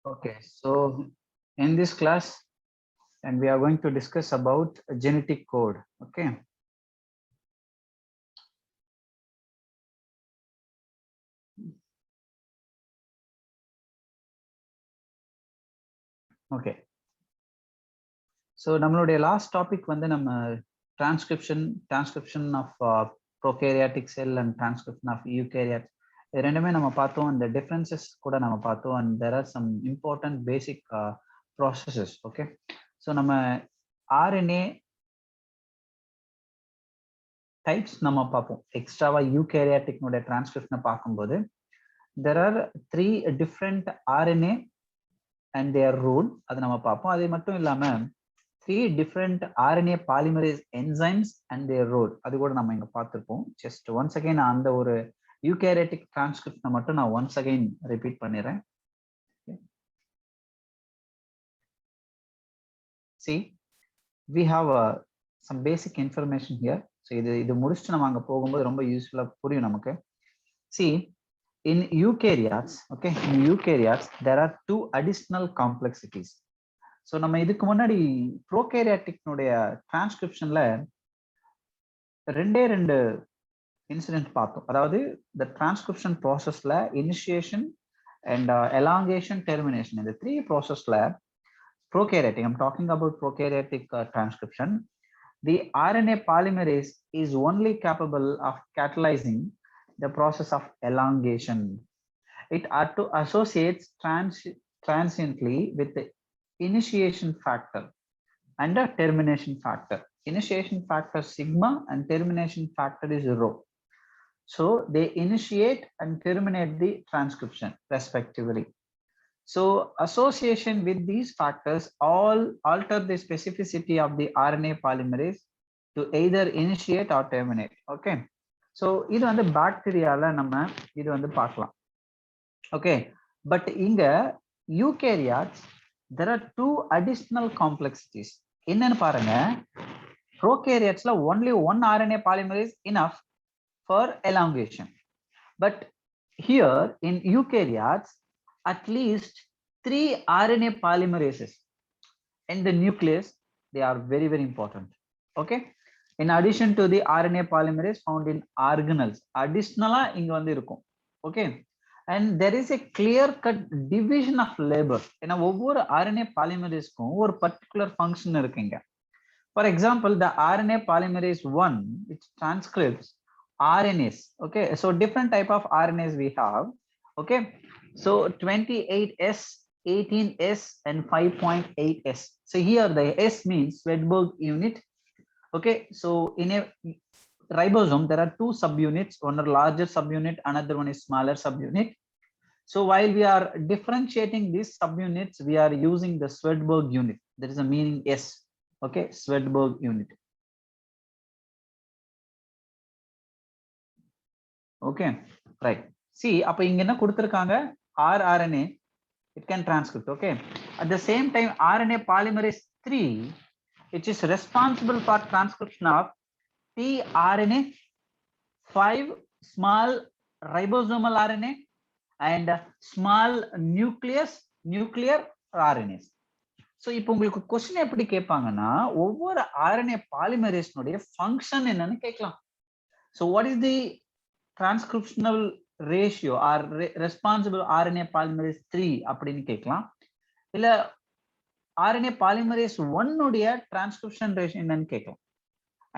Okay, so in this class, and we are going to discuss about genetic code. Okay. Okay. So நம்மளுடைய last topic வந்து நம்ம transcription of prokaryotic cell and transcription of eukaryote. இது ரெண்டுமே நம்ம பார்த்தோம். இந்த differences கூட நம்ம பார்த்தோம், and there are some important basic processes. Okay. So நம்ம RNA types நம்ம பார்ப்போம். எக்ஸ்ட்ராவா யூகேரியாட்டிக் நோட டிரான்ஸ்கிரிப்ஷனை பார்க்கும்போது there are 3 different RNA and their role. அது நம்ம பார்ப்போம். அது மட்டும் இல்லாம 3 different RNA polymerase enzymes and their role. அது கூட நம்ம இங்க பார்த்திருப்போம். Just once again அந்த ஒரு eukaryotic transcription மட்டும் நான் once again repeat பண்ணிடுறேன். See, we have some basic information here. So இது முடிச்சிட்டு நம்ம அங்க போகும்போது ரொம்ப யூஸ்ஃபுல்லா புரியும் நமக்கு. See, in eukaryotes, okay, in eukaryotes there are 2 additional complexities. So நம்ம இதுக்கு முன்னாடி prokaryotic நோடைய transcriptionல ரெண்டே இன்சிடென்ட் பார்த்தோம். அதாவது the transcription processல initiation and elongation termination, இந்த 3 processல prokaryotic, I'm talking about prokaryotic transcription, the RNA polymerase is only capable of catalyzing the process of elongation. It associates transiently with the initiation factor and a termination factor. Initiation factor sigma and termination factor is rho. So they initiate and terminate the transcription respectively. So association with these factors all alter the specificity of the RNA polymerase to either initiate or terminate. Okay. So இது வந்து பாக்டீரியால நம்ம இது வந்து பார்க்கலாம். Okay, but இங்க eukaryotes there are 2 additional complexities. என்னன்னு பாருங்க, prokaryotesல only one RNA polymerase enough for elongation, but here in eukaryotes at least 3 RNA polymerases in the nucleus. They are very, very important. Okay, in addition to the RNA polymerase found in organelles, additionally இங்க வந்து இருக்கும். Okay, and there is a clear cut division of labor. ஏன்னா ஒவ்வொரு RNA polymerase-க்கும் ஒரு particular function இருக்குங்க. For example, the RNA polymerase 1 which transcribes RNAs. Okay, so different type of RNAs we have. Okay, so 28S, 18S and 5.8S. So here the S means Swedberg unit. Okay, so in a ribosome there are 2 subunits, one are larger subunit, another one is smaller subunit. So while we are differentiating these subunits, we are using the Swedberg unit. There is a meaning S. Okay, Swedberg unit. Okay, right. See, அப்ப இங்க என்ன கொடுத்திருக்காங்க, rRNA it can transcript. Okay, at the same time RNA polymerase 3 which is responsible for transcription of tRNA, 5 small ribosomal RNA and small nuclear RNAs. So இப்போ உங்களுக்கு question எப்படி கேட்பாங்கன்னா, ஒவ்வொரு RNA polymerase உடைய function என்னன்னு கேட்கலாம். So what is the transcriptional ratio or responsible RNA polymerase 3 அப்படின்னு கேட்கலாம். இல்ல RNA polymerase 1 உடைய transcription ratio என்னன்னு கேட்கலாம்.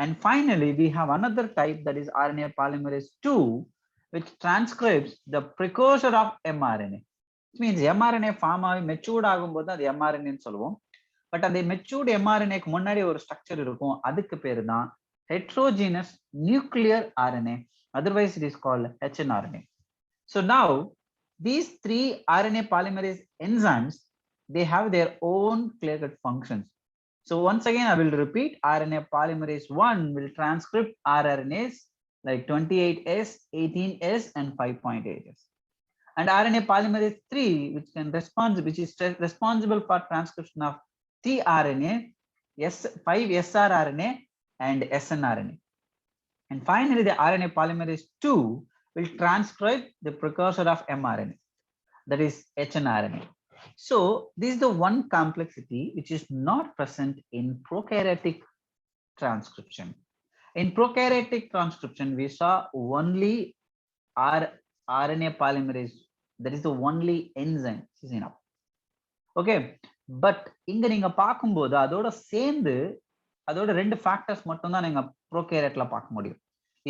And finally we have another type, that is RNA polymerase 2 which transcribes the precursor of mRNA. It means mRNA form ஆகி matured ஆகும்போது அது mRNA ன்னு சொல்லுவோம். பட் அந்த மெச்சூர்ட் mRNAக்கு முன்னாடி ஒரு ஸ்ட்ரக்சர் இருக்கும், அதுக்கு பேரு தான் heterogeneous nuclear RNA, otherwise it is called hnRNA. So now these 3 RNA polymerase enzymes, they have their own clear-cut functions. So once again I will repeat, RNA polymerase 1 will transcript rRNAs like 28S, 18S and 5.8S. And RNA polymerase 3 which is responsible for transcription of tRNA, 5 srRNA and snRNA. And finally the RNA polymerase 2 will transcribe the precursor of mRNA, that is hnRNA. So this is the one complexity which is not present in prokaryotic transcription. In prokaryotic transcription, we saw only RNA polymerase. That is the only enzyme is enough. Okay, but இங்க நீங்க பார்க்கும்போது அதோட சேர்ந்து அதோட ரெண்டு factors மட்டும் தான் நீங்க ப்ரோகேரியட்ல பார்க்க முடியும்.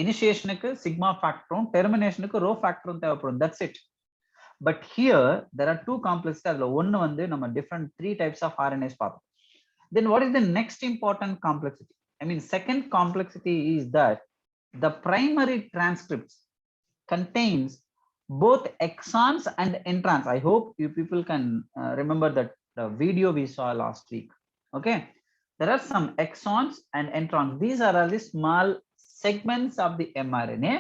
இனிஷியேஷனுக்கு சிக்மா ஃபேக்டரும் டெர்மினேஷனுக்கு ரோ ஃபேக்டரும் தேவைப்படும். That's it. But here there are two complex. அதுல ஒன்னு வந்து நம்ம டிஃபரெண்ட் 3 டைப்ஸ் ஆஃப் RNAs பார்ப்போம். Then what is the next important complexity? I mean, second complexity is that the primary transcripts contains both exons and introns. I hope you people can remember that the video we saw last week. Okay, there are some exons and introns. These are all the small segments of the mRNA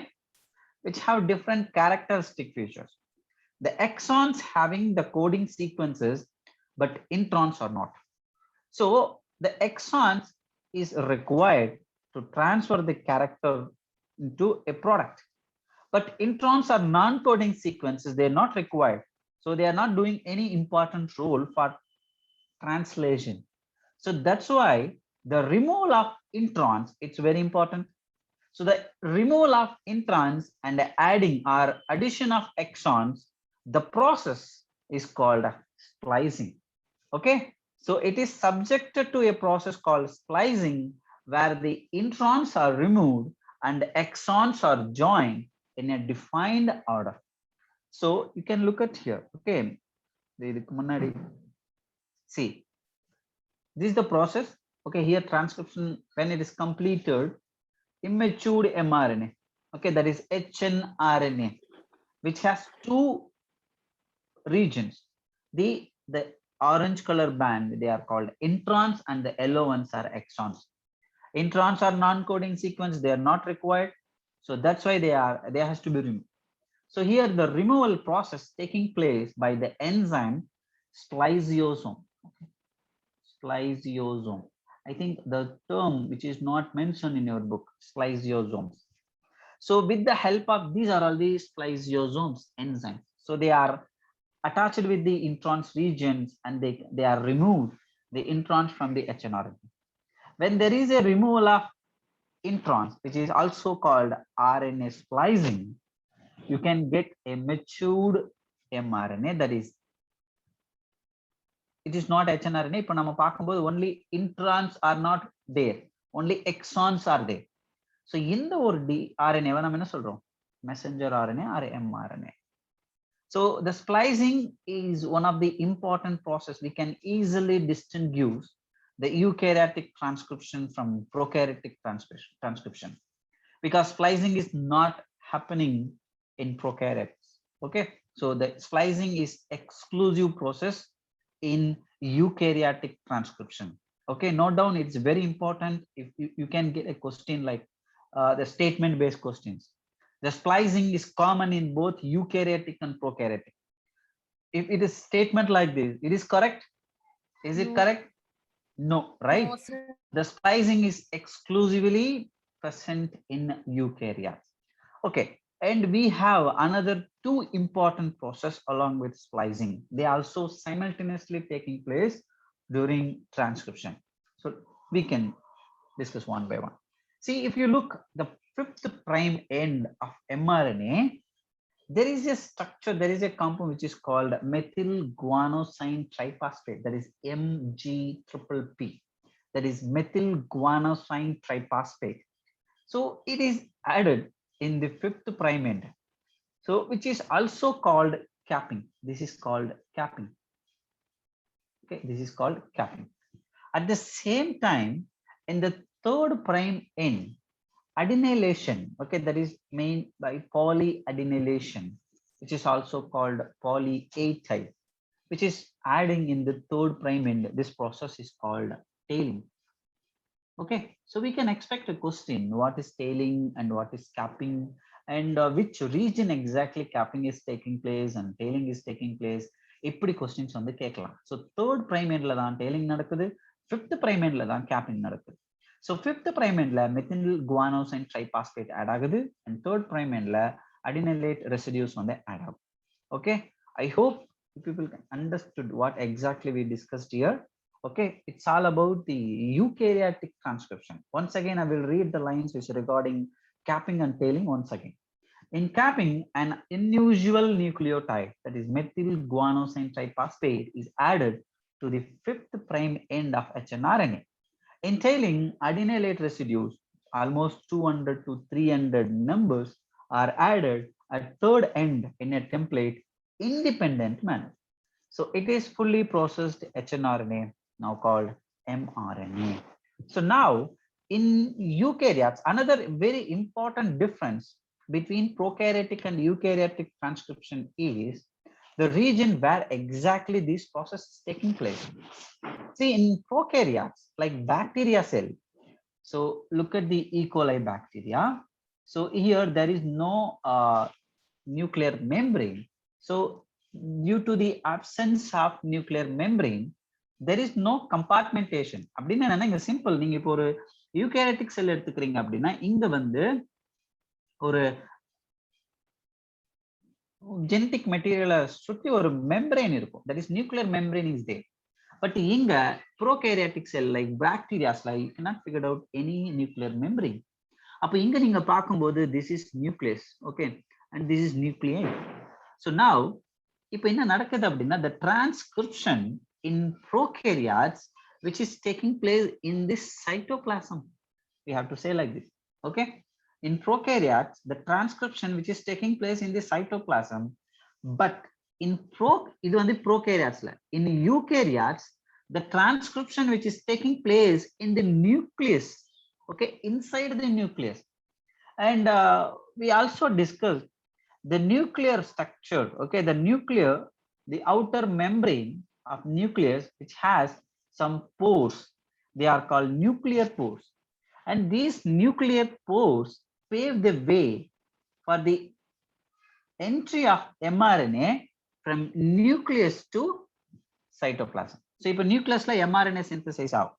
which have different characteristic features. The exons having the coding sequences, but introns are not. So the exons is required to transfer the character into a product, but introns are non-coding sequences. They are not required, so they are not doing any important role for translation. So that's why the removal of introns, it's very important. So the removal of introns and the adding or addition of exons, the process is called splicing. Okay, so it is subjected to a process called splicing, where the introns are removed and the exons are joined in a defined order. So you can look at here. Okay, see, this is the process. Okay, here transcription, when it is completed, immature mRNA, okay, that is hnRNA, which has two regions. The orange color band, they are called introns, and the yellow ones are exons. Introns are non-coding sequence, they are not required, so that's why they has to be removed. So here the removal process taking place by the enzyme spliceosome. Okay. Spliceosome, I think the term which is not mentioned in your book, spliceosomes. So with the help of these are all these spliceosomes enzymes, so they are attached with the introns regions, and they are removed the introns from the hnRNA. When there is a removal of introns, which is also called RNA splicing, you can get a matured mRNA. That is, it is not hnRNA. இப்போ நம்ம பார்க்கும்போது only introns are not there, only exons are there. So இந்த ஒரு RNA நம்ம என்ன சொல்றோம், messenger RNA or mRNA. So the splicing is one of the important process. We can easily distinguish the eukaryotic transcription from prokaryotic transcription, because splicing is not happening in prokaryotes. Okay, so the splicing is exclusive process in eukaryotic transcription. Okay, note down, it's very important. If you can get a question like the statement based questions. The splicing is common in both eukaryotic and prokaryotic. If it is statement like this, it is correct? Is it correct? No, right? No, the splicing is exclusively present in eukaryotes. Okay, and we have another two important process along with splicing. They also simultaneously taking place during transcription. So we can discuss one by one. See, if you look the 5th prime end of mRNA, there is a structure, there is a compound which is called methyl guanosine triphosphate, that is MGPP. That is methyl guanosine triphosphate. So it is added in the 5th prime end, so which is also called capping. This is called capping. Okay, this is called capping. At the same time, in the 3rd prime end, adenylation, okay, that is made by polyadenylation, which is also called poly A type, which is adding in the 3rd prime end. This process is called tailing. Okay, so we can expect a question, what is tailing and what is capping, and which region exactly capping is taking place and tailing is taking place. இப்படி questions வந்து கேட்கலாம். So 3rd prime endல தான் tailing நடக்குது, 5th prime endல தான் capping நடக்குது. So 5th prime endல methyl guanosine triphosphate add ஆகுது, and 3rd prime endல adenylate residues வந்து add ஆகும். Okay, I hope people can understood what exactly we discussed here. Okay, it's all about the eukaryotic transcription. Once again, I will read the lines which regarding capping and tailing once again. In capping, an unusual nucleotide, that is methyl guanosine triphosphate, is added to the 5th prime end of hnRNA. In tailing, adenylate residues, almost 200 to 300 numbers, are added at third end in a template independent manner. So it is fully processed hnRNA, now called mRNA. So now in eukaryotes, another very important difference between prokaryotic and eukaryotic transcription is the region where exactly this process is taking place. See, in prokaryotes, like bacteria cell, so look at the E. coli bacteria. So here there is no nuclear membrane. So due to the absence of nuclear membrane, there is no compartmentation. அப்படின்னா என்னன்னா, இங்க simple. நீங்க இப்போ ஒரு eukaryotic செல் எடுத்துக்கிறீங்க அப்படின்னா, இங்க வந்து ஒரு genetic material சுத்தி ஒரு membrane இருக்கும். That is nuclear membrane is there. But இங்க prokaryotic cell like bacteria, you cannot figure out any nuclear membrane. அப்ப இங்க நீங்க பார்க்கும்போது this is nucleus, okay, and this is nuclei. So now இப்ப என்ன நடக்குது அப்படின்னா, the transcription in prokaryotes which is taking place in this cytoplasm, we have to say like this, okay. In prokaryotes, the transcription which is taking place in the cytoplasm, but in இது வந்து prokaryotes ல. In eukaryotes, the transcription which is taking place in the nucleus, okay, inside the nucleus. And we also discussed the nuclear structure, okay, the nuclear, the outer membrane of nucleus which has some pores, they are called nuclear pores, and these nuclear pores pave the way for the entry of mRNA from nucleus to cytoplasm. So இப்போ nucleusல mRNA synthesize ஆகும்.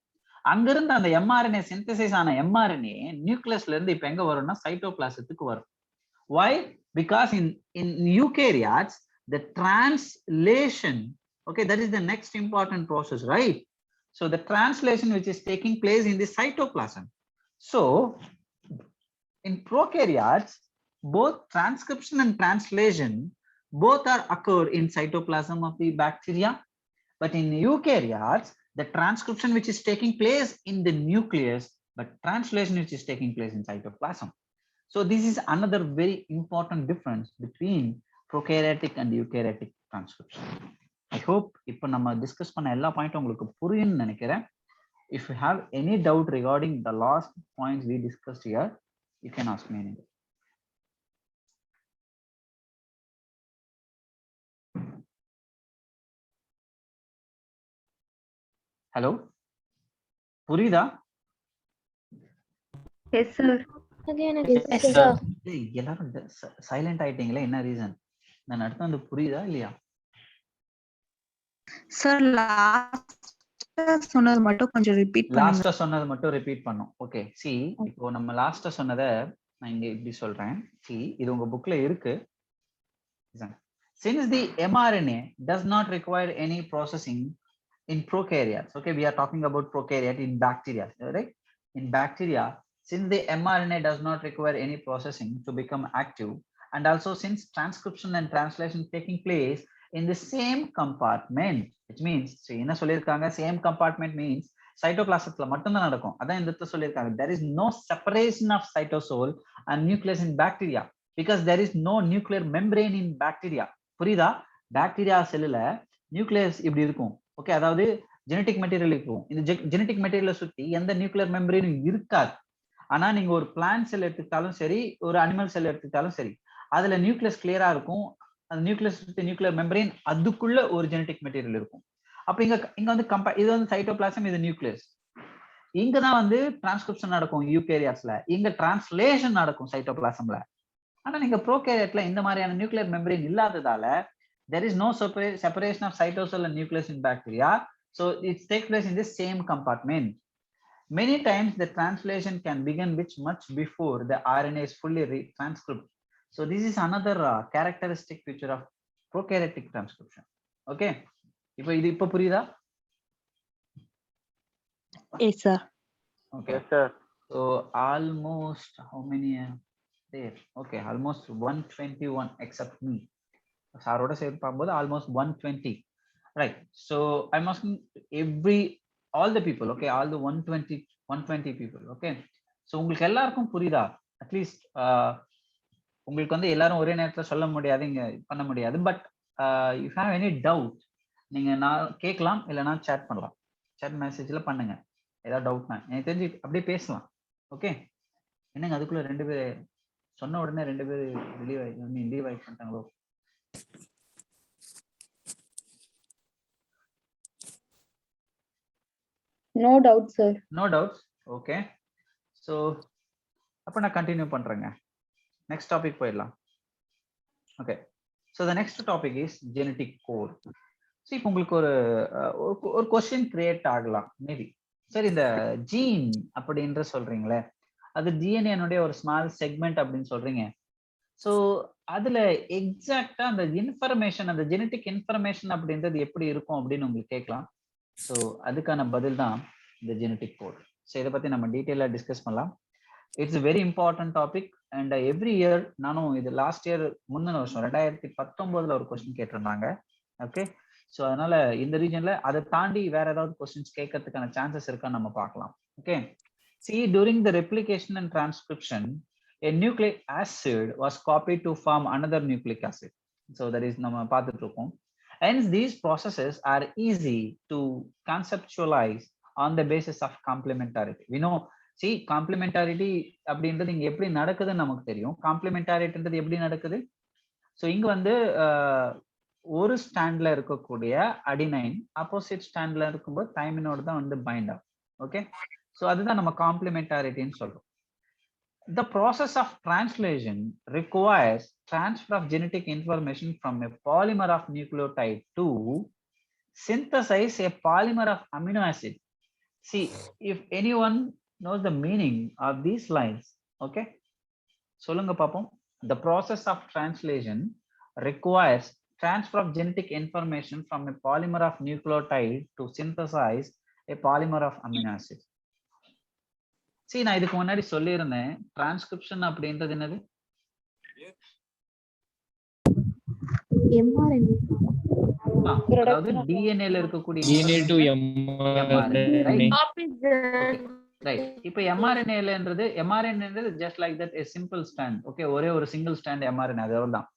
அங்கிருந்து அந்த mRNA synthesis ஆன mRNA nucleusல இருந்து இப்போ எங்க வரும்னா cytoplasmத்துக்கு வரும். Why? Because in eukaryotes, the translation, okay, that is the next important process, right? So the translation which is taking place in the cytoplasm. So in prokaryotes, both transcription and translation both are occurred in cytoplasm of the bacteria. But in eukaryotes, the transcription which is taking place in the nucleus, but translation which is taking place in cytoplasm. So this is another very important difference between prokaryotic and eukaryotic transcription. I hope இப்போ நம்ம discuss பண்ண எல்லா பாயிண்ட்டும் உங்களுக்கு புரியும்னு நினைக்கிறேன். If you have any doubt regarding the last points we discussed here, you can ask me anything. Hello, புரியுதா? Yes, sir. Yes, sir. எல்லாரும் சைலண்ட் ஆயிட்டீங்களே, என்ன ரீசன்? நான் அடுத்து வந்து புரியுதா இல்லையா? சார் லாஸ்டா சொன்னது மட்டும் கொஞ்சம் ரிப்பீட் பண்ணுங்க. லாஸ்டா சொன்னது மட்டும் ரிப்பீட் பண்ணோம். ஓகே, சி இப்போ நம்ம லாஸ்டா சொன்னதை நான் இங்க இப்படி சொல்றேன். சி இது உங்க புக்ல இருக்கு. Since the mRNA does not require any processing in prokaryotes, okay, we are talking about prokaryote in bacteria, right? In bacteria, since the mRNA does not require any processing to become active, and also since transcription and translation taking place in the same compartment, which means என்ன சொல்லிருக்காங்க, same compartment means cytoplasmல மட்டும் தான் நடக்கும். அதான் இந்த இடத்துல சொல்லிருக்காங்க, there is no separation of cytosol and nucleus in bacteria because there is no nuclear membrane in bacteria. புரியுதா? பாக்டீரியா செல்லுல நியூக்ளியஸ் இப்படி இருக்கும், ஓகே, அதாவது ஜெனடிக் மெட்டீரியல் இருக்கும். இந்த ஜெனடிக் மெட்டீரியலை சுத்தி எந்த நியூக்ளியர் மெம்பரேனும் இருக்காது. ஆனா நீங்க ஒரு பிளான்ட் செல் எடுத்துக்கிட்டாலும் சரி, ஒரு அனிமல் செல் எடுத்துக்கிட்டாலும் சரி, அதுல நியூக்ளியஸ் கிளியரா இருக்கும். அந்த நியூக்ளியஸ் சுத்தி நியூக்ளியர் மெம்பரேன், அதுக்குள்ள ஒரு ஜெனடிக் மெட்டீரியல் இருக்கும். அப்ப இங்க வந்து இது வந்து சைட்டோபிளாசம், இது நியூக்ளியஸ். இங்கதான் வந்து டிரான்ஸ்கிரிப்ஷன் நடக்கும் யூகேரியாஸ்ல, இங்க டிரான்ஸ்லேஷன் நடக்கும் சைட்டோபிளாசம்ல. ஆனா நீங்க ப்ரோகேரியட்ல இந்த மாதிரியான நியூக்ளியர் மெம்பரேன் இல்லாததால there is no separation of cytosol and nucleus in bacteria, so it takes place in the same compartment. Many times the translation can begin much before the RNA is fully transcribed. So this is another characteristic feature of prokaryotic transcription. Okay, இப்போ புரியுதா? Yes, sir. Okay. Yes, sir. So almost how many are there? Okay, almost 121 except me. Saroda said pambodhu almost 120. Right. So I'm asking all the people, okay, all the 120 people, okay. So உங்களுக்கு எல்லாருக்கும் புரியுதா? At least உங்களுக்கு வந்து எல்லாரும் ஒரே நேரத்துல சொல்ல முடியாது, இங்க பண்ண முடியாது. But you have any doubt, நீங்க நான் கேட்கலாம், இல்லைன்னா chat பண்ணலாம். chat மெசேஜ்ல பண்ணுங்க. ஏதாவது டவுட்னா எனக்கு தெரிஞ்சு அப்படியே பேசலாம். ஓகே, என்னங்க அதுக்குள்ள 2 பேர் சொன்ன உடனே 2 பேர் லீவ் ஆகி பண்ணிட்டாங்களோ? No doubt, sir. No doubts. Okay, so அப்போ நான் கண்டினியூ பண்றேங்க. நெக்ஸ்ட் டாபிக் போயிடலாம். Okay, so the next topic is genetic code. So இப்போ உங்களுக்கு ஒரு கொஸ்டின் கிரியேட் ஆகலாம் மேபி. சரி, இந்த ஜீன் அப்படின்ற சொல்றீங்களே, அது டிஎன்ஏனுடைய ஒரு ஸ்மால் செக்மெண்ட் அப்படின்னு சொல்றீங்க. ஸோ அதுல எக்ஸாக்டா அந்த இன்ஃபர்மேஷன், அந்த ஜெனட்டிக் இன்ஃபர்மேஷன் அப்படின்றது எப்படி இருக்கும் அப்படின்னு உங்களுக்கு கேட்கலாம். ஸோ அதுக்கான பதில் தான் இந்த ஜெனட்டிக் கோட். ஸோ இதை பத்தி நம்ம டீட்டெயிலாக டிஸ்கஸ் பண்ணலாம். It's very important topic. And every year, நானும் இது லாஸ்ட் இயர் முந்தின வருஷம் 2019 ஒரு கொஸ்டின் கேட்டிருந்தாங்க. ஓகே, ஸோ அதனால இந்த ரீஜன்ல அதை தாண்டி வேற ஏதாவது கொஸ்டின்ஸ் கேட்கறதுக்கான சான்சஸ் இருக்கான்னு நம்ம பார்க்கலாம். Okay, see, during the replication and transcription, a nucleic acid was copied to form another nucleic acid. So that is நம்ம பார்த்துட்டு இருக்கோம். Hence these processes are easy to conceptualize on the basis of complementarity. We know, see, complementarity அப்படின்றது இங்க எப்படி நடக்குதுன்னு நமக்கு தெரியும். காம்ப்ளிமெண்டாரிட்டின்றது எப்படி நடக்குது? ஸோ இங்க வந்து ஒரு ஸ்டாண்ட்ல இருக்கக்கூடிய அடினைன் ஆப்போசிட் ஸ்டாண்ட்ல இருக்கும்போது தைமினோட தான் வந்து பைண்ட் ஆகும். ஓகே, ஸோ அதுதான் நம்ம காம்ப்ளிமெண்டாரிட்டின்னு சொல்றோம். The process of translation requires transfer of genetic information from a polymer of nucleotide to synthesize a polymer of amino acid. See, if anyone knows the meaning of these lines, okay, சொல்லுங்க பாப்போம். The process of translation requires transfer of genetic information from a polymer of nucleotide to synthesize a polymer of amino acid. See, நான் இதுக்கு முன்னாடி சொல்லியிருந்தேன், transcription அப்படின்றது என்னது? அதாவது டிஎன்ஏல இருக்கக்கூடிய ரைட். இப்போ எம்ஆர்என்ஏன்றது just like that, a simple strand. Okay, ஒரே ஒரு சிங்கிள் ஸ்டாண்ட் எம்ஆர்என்ஏ, அதுதான்.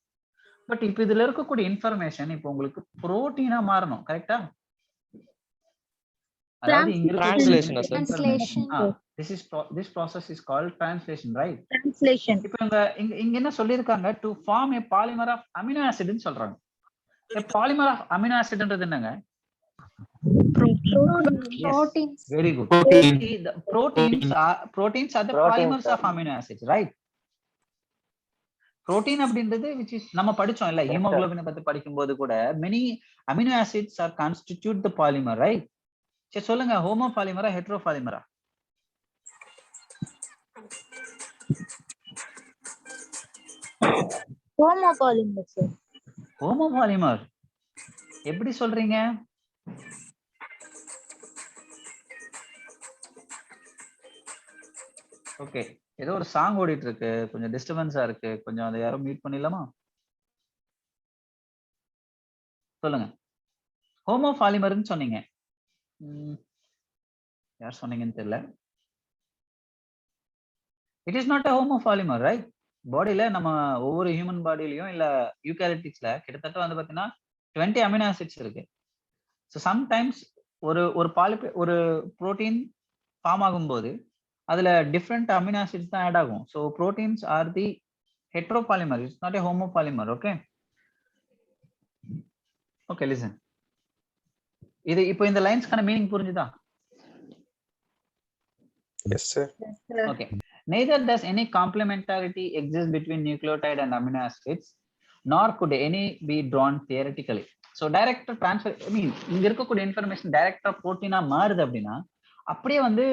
பட் இப்போ இதுல இருக்கக்கூடிய இன்ஃபர்மேஷன் இப்போ உங்களுக்கு புரோட்டீனா மாறணும், கரெக்டா? அதாவது இங்க இருக்கக்கூடிய this process is called translation, right? Translation. இப்போ இங்க என்ன சொல்லிருக்காங்க? to form a polymer of amino acid ன்னு சொல்றாங்க. a polymer of amino acidன்றது என்னங்க? Proteins. Very good. The proteins are the polymers of amino acids, right? protein அப்படின்றது which is நம்ம படிச்சோம் இல்ல, ஹீமோகுளோபினை பத்தி படிக்கும்போது கூட many amino acids are constitute the polymer, right? சரி சொல்லுங்க, ஹோமோ பாலிமரா ஹெட்ரோ பாலிமரா? Homopolymer, sir. ஹோமோ பாலிமர் எப்படி சொல்றீங்க? ஓகே, ஏதோ ஒரு சாங் ஓடிட்டு இருக்கு, கொஞ்சம் டிஸ்டர்பன்ஸா இருக்கு, கொஞ்சம் அதை யாரும் மியூட் பண்ணிடலாமா? சொல்லுங்க, ஹோமோ பாலிமர்னு சொன்னீங்க. யார் சொன்னீங்கன்னு தெரியல. It is not a homopolymer, right? பாடியில நம்ம ஒவ்வொரு ஹியூமன் பாடியிலயும் இல்ல யூகாரியோட்ஸ்ல கிட்டத்தட்ட வந்து பாத்தீங்கன்னா 20 அமினோ ஆசிட்ஸ் இருக்கு. ஸோ சம்டைம்ஸ் ஒரு புரோட்டீன் ஃபார்ம் ஆகும்போது அதுல டிஃப்ரெண்ட் அமினோ ஆசிட்ஸ் தான் ஆட் ஆகும். So proteins are the heteropolymer, it's not a homopolymer. Okay, okay, listen. இது இப்போ இந்த லைன்ஸ்க்கான மீனிங் புரிஞ்சுதா? Yes, sir. Okay. Neither does any complementarity exist between nucleotide and amino acids, nor could any be drawn theoretically. So direct transfer, I mean, இங்க இருக்கக்கூடிய information டைரக்டா புரோட்டீனா மாறுது அப்படின்னா அப்படியே வந்து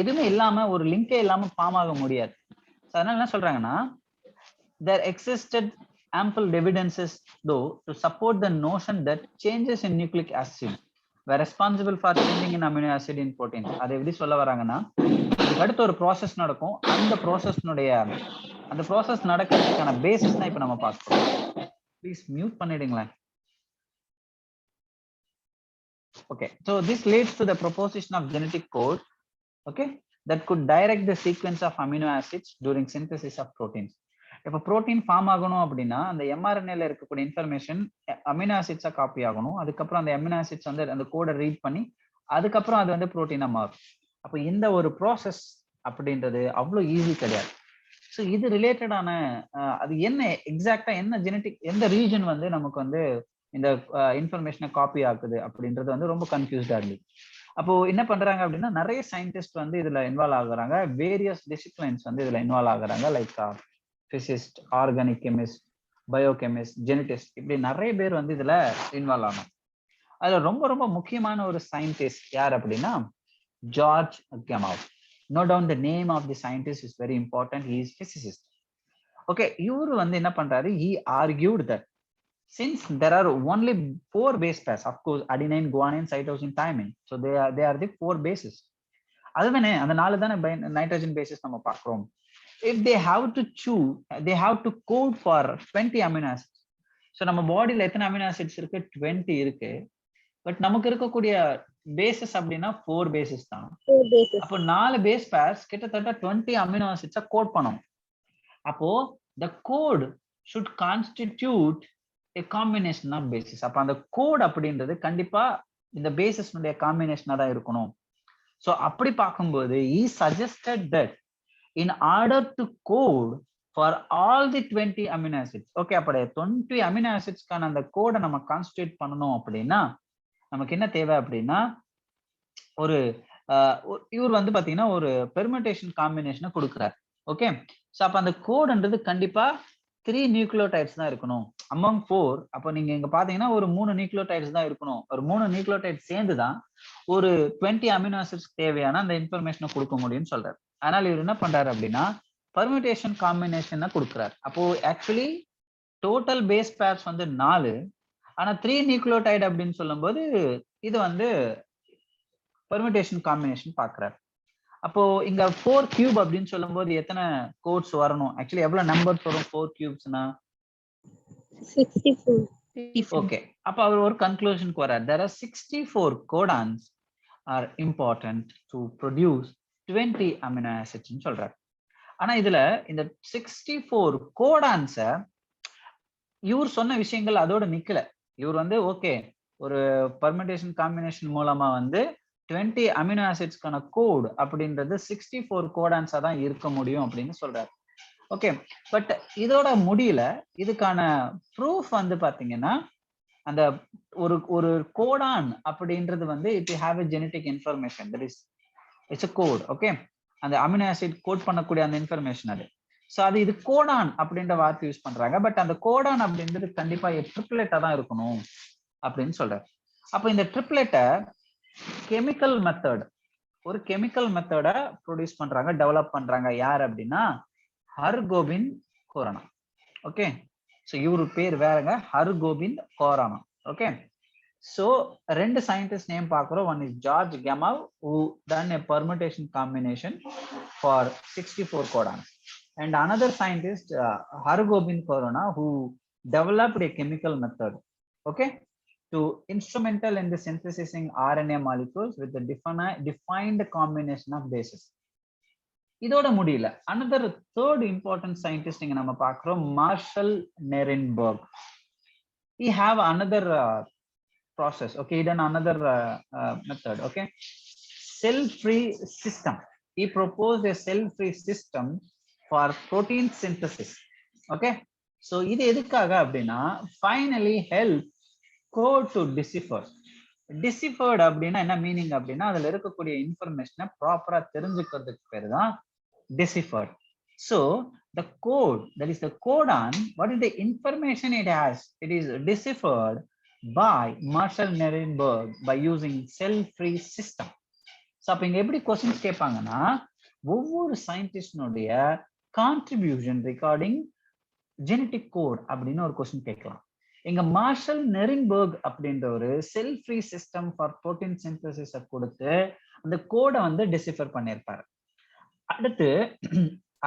எதுவுமே இல்லாம, ஒரு லிங்கே இல்லாம ஃபார்ம் ஆக முடியாது. அதனால என்ன சொல்றாங்கன்னா, there existed ample evidences though to support the notion that changes in nucleic acid were responsible for changing in amino acid in proteins. அதை எப்படி சொல்ல வராங்கன்னா, இதுக்கு அடுத்து ஒரு ப்ராசஸ் நடக்கும், அந்த ப்ராசஸ் நடக்கிறதுக்கான பேசிஸ் தான் இப்ப நம்ம பார்க்கிறோம். ப்ளீஸ் மியூட் பண்ணிடுங்களேன். Okay, so this leads to the proposition of genetic code, okay, that could direct the sequence of amino acids during synthesis of proteins. இப்ப புரோட்டீன் ஃபார்ம் ஆகணும் அப்படின்னா அந்த mRNAல இருக்கக்கூடிய இன்ஃபர்மேஷன் அமினோ ஆசிட்ஸா காப்பி ஆகணும். அதுக்கப்புறம் அந்த அமினோ ஆசிட்ஸ் வந்து அந்த கோடை ரீட் பண்ணி அதுக்கப்புறம் அது வந்து புரோட்டீனா மாறும். அப்ப இந்த ஒரு ப்ராசஸ் அப்படின்றது அவ்வளவு ஈஸி கிடையாது. ஸோ இது ரிலேட்டடான அது என்ன எக்ஸாக்டா என்ன ஜெனட்டிக் எந்த ரீஜன் வந்து நமக்கு வந்து இந்த இன்ஃபர்மேஷனை காப்பி ஆகுது அப்படின்றது வந்து ரொம்ப கன்ஃபியூஸ்டா இருக்கு. அப்போ என்ன பண்றாங்க அப்படின்னா நிறைய சயின்டிஸ்ட் வந்து இதுல இன்வால்வ் ஆகுறாங்க, வேரியஸ் டிசிப்ளின்ஸ் வந்து இதுல இன்வால்வ் ஆகுறாங்க, like physicist, organic chemist, biochemist, geneticist, இப்படி நிறைய பேர் வந்து இதுல இன்வால்வ் ஆகணும். அதுல ரொம்ப ரொம்ப முக்கியமான ஒரு சயின்டிஸ்ட் யார் அப்படின்னா George கெமாவ். Note down the name of the scientist is very important. He is physicist. Okay, இவரு வந்து என்ன பண்றாரு, he argued that since there are only 4 base pairs, of course adenine, guanine, cytosine, thymine, so they are the 4 bases. அதுதானே அந்த 4 தானே nitrogen basis நம்ம பார்க்கிறோம். If they have to choose, they have to code for 20 amino acids. So நம்ம பாடியில எத்தனை amino acids இருக்கு, 20 இருக்கு. பட் நமக்கு இருக்கக்கூடிய பேசஸ் அப்படின்னா 4 பேசஸ் தான். அப்போ 4 பேஸ் பேர்ஸ் கிட்டத்தட்ட 20 அமினோ ஆசிட்ஸை கோட் பண்ணணும். அப்போ the code should constitute a combination of bases. அப்ப அந்த கோட் அப்படின்றது கண்டிப்பா இந்த பேசஸ்னுடைய காம்பினேஷனா தான் இருக்கணும். ஸோ அப்படி பார்க்கும்போது he suggested that in order to code for all the 20 amino acids, okay, அப்படி 20 amino acidsக்கான அந்த கோடை நம்ம கான்ஸ்டியூட் பண்ணணும் அப்படின்னா நமக்கு என்ன தேவை அப்படின்னா ஒரு இவர் வந்து பாத்தீங்கன்னா ஒரு பெர்முடேஷன் காம்பினேஷனை கொடுக்குறாரு. ஓகே, ஸோ அப்ப அந்த கோடுன்றது கண்டிப்பா 3 நியூக்ளியோடைட்ஸ் தான் இருக்கணும் among 4. அப்போ நீங்க இங்க பாத்தீங்கன்னா ஒரு 3 நியூக்ளியோடைட்ஸ் தான் இருக்கணும். ஒரு 3 நியூக்ளியோடைட்ஸ் சேர்ந்து தான் ஒரு 20 அமினோ ஆசிட்ஸ் தேவையான அந்த இன்ஃபர்மேஷனை கொடுக்க முடியும்னு சொல்றாரு. அதனால இவர் என்ன பண்றாரு அப்படின்னா பெர்முடேஷன் காம்பினேஷனை கொடுக்குறாரு. அப்போ ஆக்சுவலி டோட்டல் பேஸ் பேர்ஸ் வந்து 4, ஆனா 3 நியூக்ளியோடைடு அப்படின்னு சொல்லும்போது இது வந்து பெர்முடேஷன் காம்பினேஷன் பாக்குறாரு. அப்போ இங்க 4 கியூப் அப்படின்னு சொல்லும்போது எத்தனை கோட்ஸ் வரணும், ஆக்சுவலி எவ்வளவு நம்பர்ஸ் வரும் 4 கியூப்ஸ்னா 64. ஓகே, அப்ப அவர் ஒரு கன்க்ளூஷனுக்கு வரார். there are 64 codons are important to produce 20 amino acids ன்னு சொல்றாரு. ஆனா இதுல இந்த 64 கோடான்ஸ இவர் சொன்ன விஷயங்கள் அதோட நிக்கல. இவர் வந்து ஓகே ஒரு பெர்முடேஷன் காம்பினேஷன் மூலமா வந்து 20 அமினோ ஆசிட்ஸ்க்கான கோட் அப்படின்றது 64 கோடான்ஸா தான் இருக்க முடியும் அப்படின்னு சொல்றாரு. ஓகே, பட் இதோட முடியல. இதுக்கான ப்ரூஃப் வந்து பாத்தீங்கன்னா அந்த ஒரு கோடான் அப்படின்றது வந்து it have a genetic information, that is it's a code. Okay, அந்த அமினோ ஆசிட் கோட் பண்ணக்கூடிய அந்த இன்ஃபர்மேஷன் அது. ஸோ அது இது கோடான் அப்படின்ற வார்த்தை யூஸ் பண்றாங்க. பட் அந்த கோடான் அப்படின்றது கண்டிப்பா ட்ரிப்ளெட்டா தான் இருக்கணும் அப்படின்னு சொல்றாரு. அப்போ இந்த ட்ரிப்ளெட்டை கெமிக்கல் மெத்தட், ஒரு கெமிக்கல் மெத்தட ப்ரொடியூஸ் பண்றாங்க, டெவலப் பண்றாங்க. யார் அப்படின்னா ஹர்கோபிந்த் கோரானா. ஓகே, ஸோ இவரு பேர் வேறங்க, Hargobind Khorana. Okay, so 2 scientist name பார்க்குறோம். One is George Gamow who done a permutation combination for 64 codons, and another scientist Hargobind Khorana who developed a chemical method, okay, to instrumental in the synthesizing RNA molecules with the defined combination of bases. இதோட முடியல. another third important scientist இங்க நம்ம பார்க்கிறோம், marshal நெரன்பர்க். he have another process, okay, he done another method, okay, cell free system. He proposed a cell free system for protein synthesis. Okay, so இது எதுக்காக அப்படின்னா finally help code to decipher. Deciphered அப்படின்னா என்ன meaning அப்படின்னா அதுல இருக்கக்கூடிய இன்ஃபர்மேஷனை ப்ராப்பரா தெரிஞ்சுக்கிறதுக்கு பேரு தான் deciphered. So the code, that is the codon, what is the information it has, it is deciphered by Marshall Nirenberg by using cell free system. So அப்ப இங்க எப்படி क्वेश्चंस கேட்பாங்கன்னா ஒவ்வொரு சயின்டிஸ்டினுடைய கான்ட்ரிபியூஷன் ரிகார்டிங் ஜெனடிக் கோட் அப்படின்னு ஒரு question கேட்கலாம். இங்க மார்ஷல் நெரின்பர்க் அப்படின்ற ஒரு cell free system for protein synthesis கொடுத்து அந்த கோடை வந்து டிசிஃபர் பண்ணியிருப்பாரு. அடுத்து